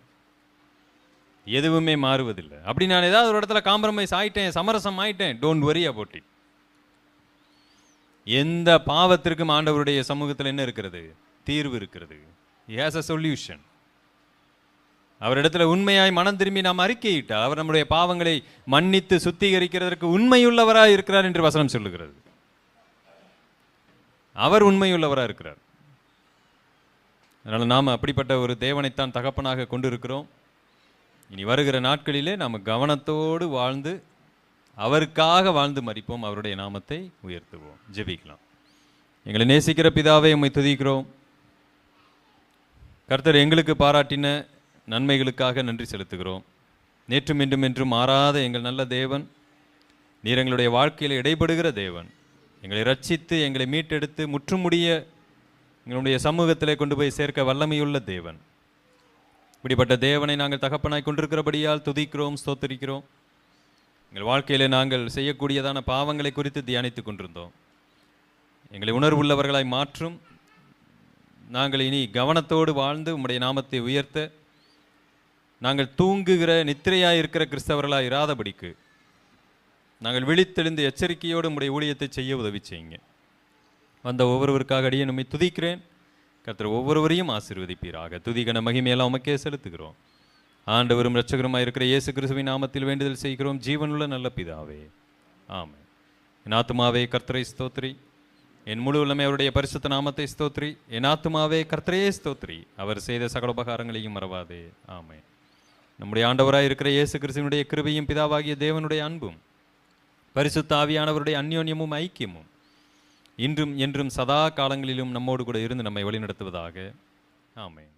எதுவுமே மாறுவதில்லை. அப்படி நான் ஏதாவது ஒரு இடத்துல காம்ப்ரமைஸ் ஆயிட்டேன், சமரசம் ஆயிட்டேன், டோன்ட் வரி அபவுட் இட். எந்த பாவத்திற்கும் ஆண்டவருடைய சமூகத்தில் என்ன இருக்கிறது? தீர்வு இருக்கிறது. He has a solution. அவரிடத்தில் உண்மையாய் மனம் திரும்பி நாம் அறிக்கையிட்டால் அவர் நம்முடைய பாவங்களை மன்னித்து சுத்திகரிக்கிறதற்கு உண்மையுள்ளவராக இருக்கிறார் என்று வசனம் சொல்லுகிறது. அவர் உண்மையுள்ளவராக இருக்கிறார். அதனால் நாம் அப்படிப்பட்ட ஒரு தேவனைத்தான் தகப்பனாக கொண்டிருக்கிறோம். இனி வருகிற நாட்களிலே நாம் கவனத்தோடு வாழ்ந்து அவருக்காக வாழ்ந்து மரிப்போம். அவருடைய நாமத்தை உயர்த்துவோம். ஜெபிக்கலாம். எங்களை நேசிக்கிற பிதாவே, உம்மை துதிக்கிறோம். கர்த்தர் எங்களுக்கு பாராட்டின நன்மைகளுக்காக நன்றி செலுத்துகிறோம். நேற்றும் இன்றும் என்றும் மாறாத எங்கள் நல்ல தேவன், நீர் எங்களுடைய வாழ்க்கையில் இடைபடுகிற தேவன். எங்களை ரட்சித்து எங்களை மீட்டெடுத்து முற்றுமுடிய எங்களுடைய சமூகத்திலே கொண்டு போய் சேர்க்க வல்லமையுள்ள தேவன். இப்படிப்பட்ட தேவனை நாங்கள் தகப்பனாய் கொண்டிருக்கிறபடியால் துதிக்கிறோம், ஸ்தோத்திரிக்கிறோம். எங்கள் வாழ்க்கையிலே நாங்கள் செய்யக்கூடியதான பாவங்களை குறித்து தியானித்து கொண்டிருந்தோம். எங்களை உணர்வுள்ளவர்களாய் மாற்றும். நாங்கள் இனி கவனத்தோடு வாழ்ந்து உம்முடைய நாமத்தை உயர்த்த, நாங்கள் தூங்குகிற நித்திரையாக இருக்கிற கிறிஸ்தவர்களாக இராதபடிக்கு நாங்கள் விழித்தெழுந்து எச்சரிக்கையோடு உம்முடைய ஊழியத்தை செய்ய உதவி செய்யுங்க. வந்த ஒவ்வொருவருக்காக அடியே நம்மை துதிக்கிறேன். கர்த்தர் ஒவ்வொருவரையும் ஆசீர்வதிப்பீராக. துதிகன மகிமையெல்லாம் உமக்கே செலுத்துகிறோம். ஆண்டவரும் இரட்சகருமாய் இருக்கிற இயேசு கிறிஸ்துவின் நாமத்தில் வேண்டுதல் செய்கிறோம், ஜீவனுள்ள நல்ல பிதாவே, ஆமென். என் ஆத்துமாவே கர்த்தரை ஸ்தோத்திரி, என் முழு உள்ளமே அவருடைய பரிசுத்த நாமத்தை ஸ்தோத்திரி. என் ஆத்துமாவே கர்த்தரையே ஸ்தோத்திரி, அவர் செய்த சகல உபகாரங்களையும் மறவாதே. ஆமென். நம்முடைய ஆண்டவராய் இருக்கிற இயேசு கிறிஸ்துவினுடைய கிருபையும் பிதாவாகிய தேவனுடைய அன்பும் பரிசுத்த ஆவியானவருடைய அந்யோன்யமும் ஐக்கியமும் இன்றும் என்றும் சதா காலங்களிலும் நம்மோடு கூட இருந்து நம்மை வழிநடத்துவதாக. ஆமென்.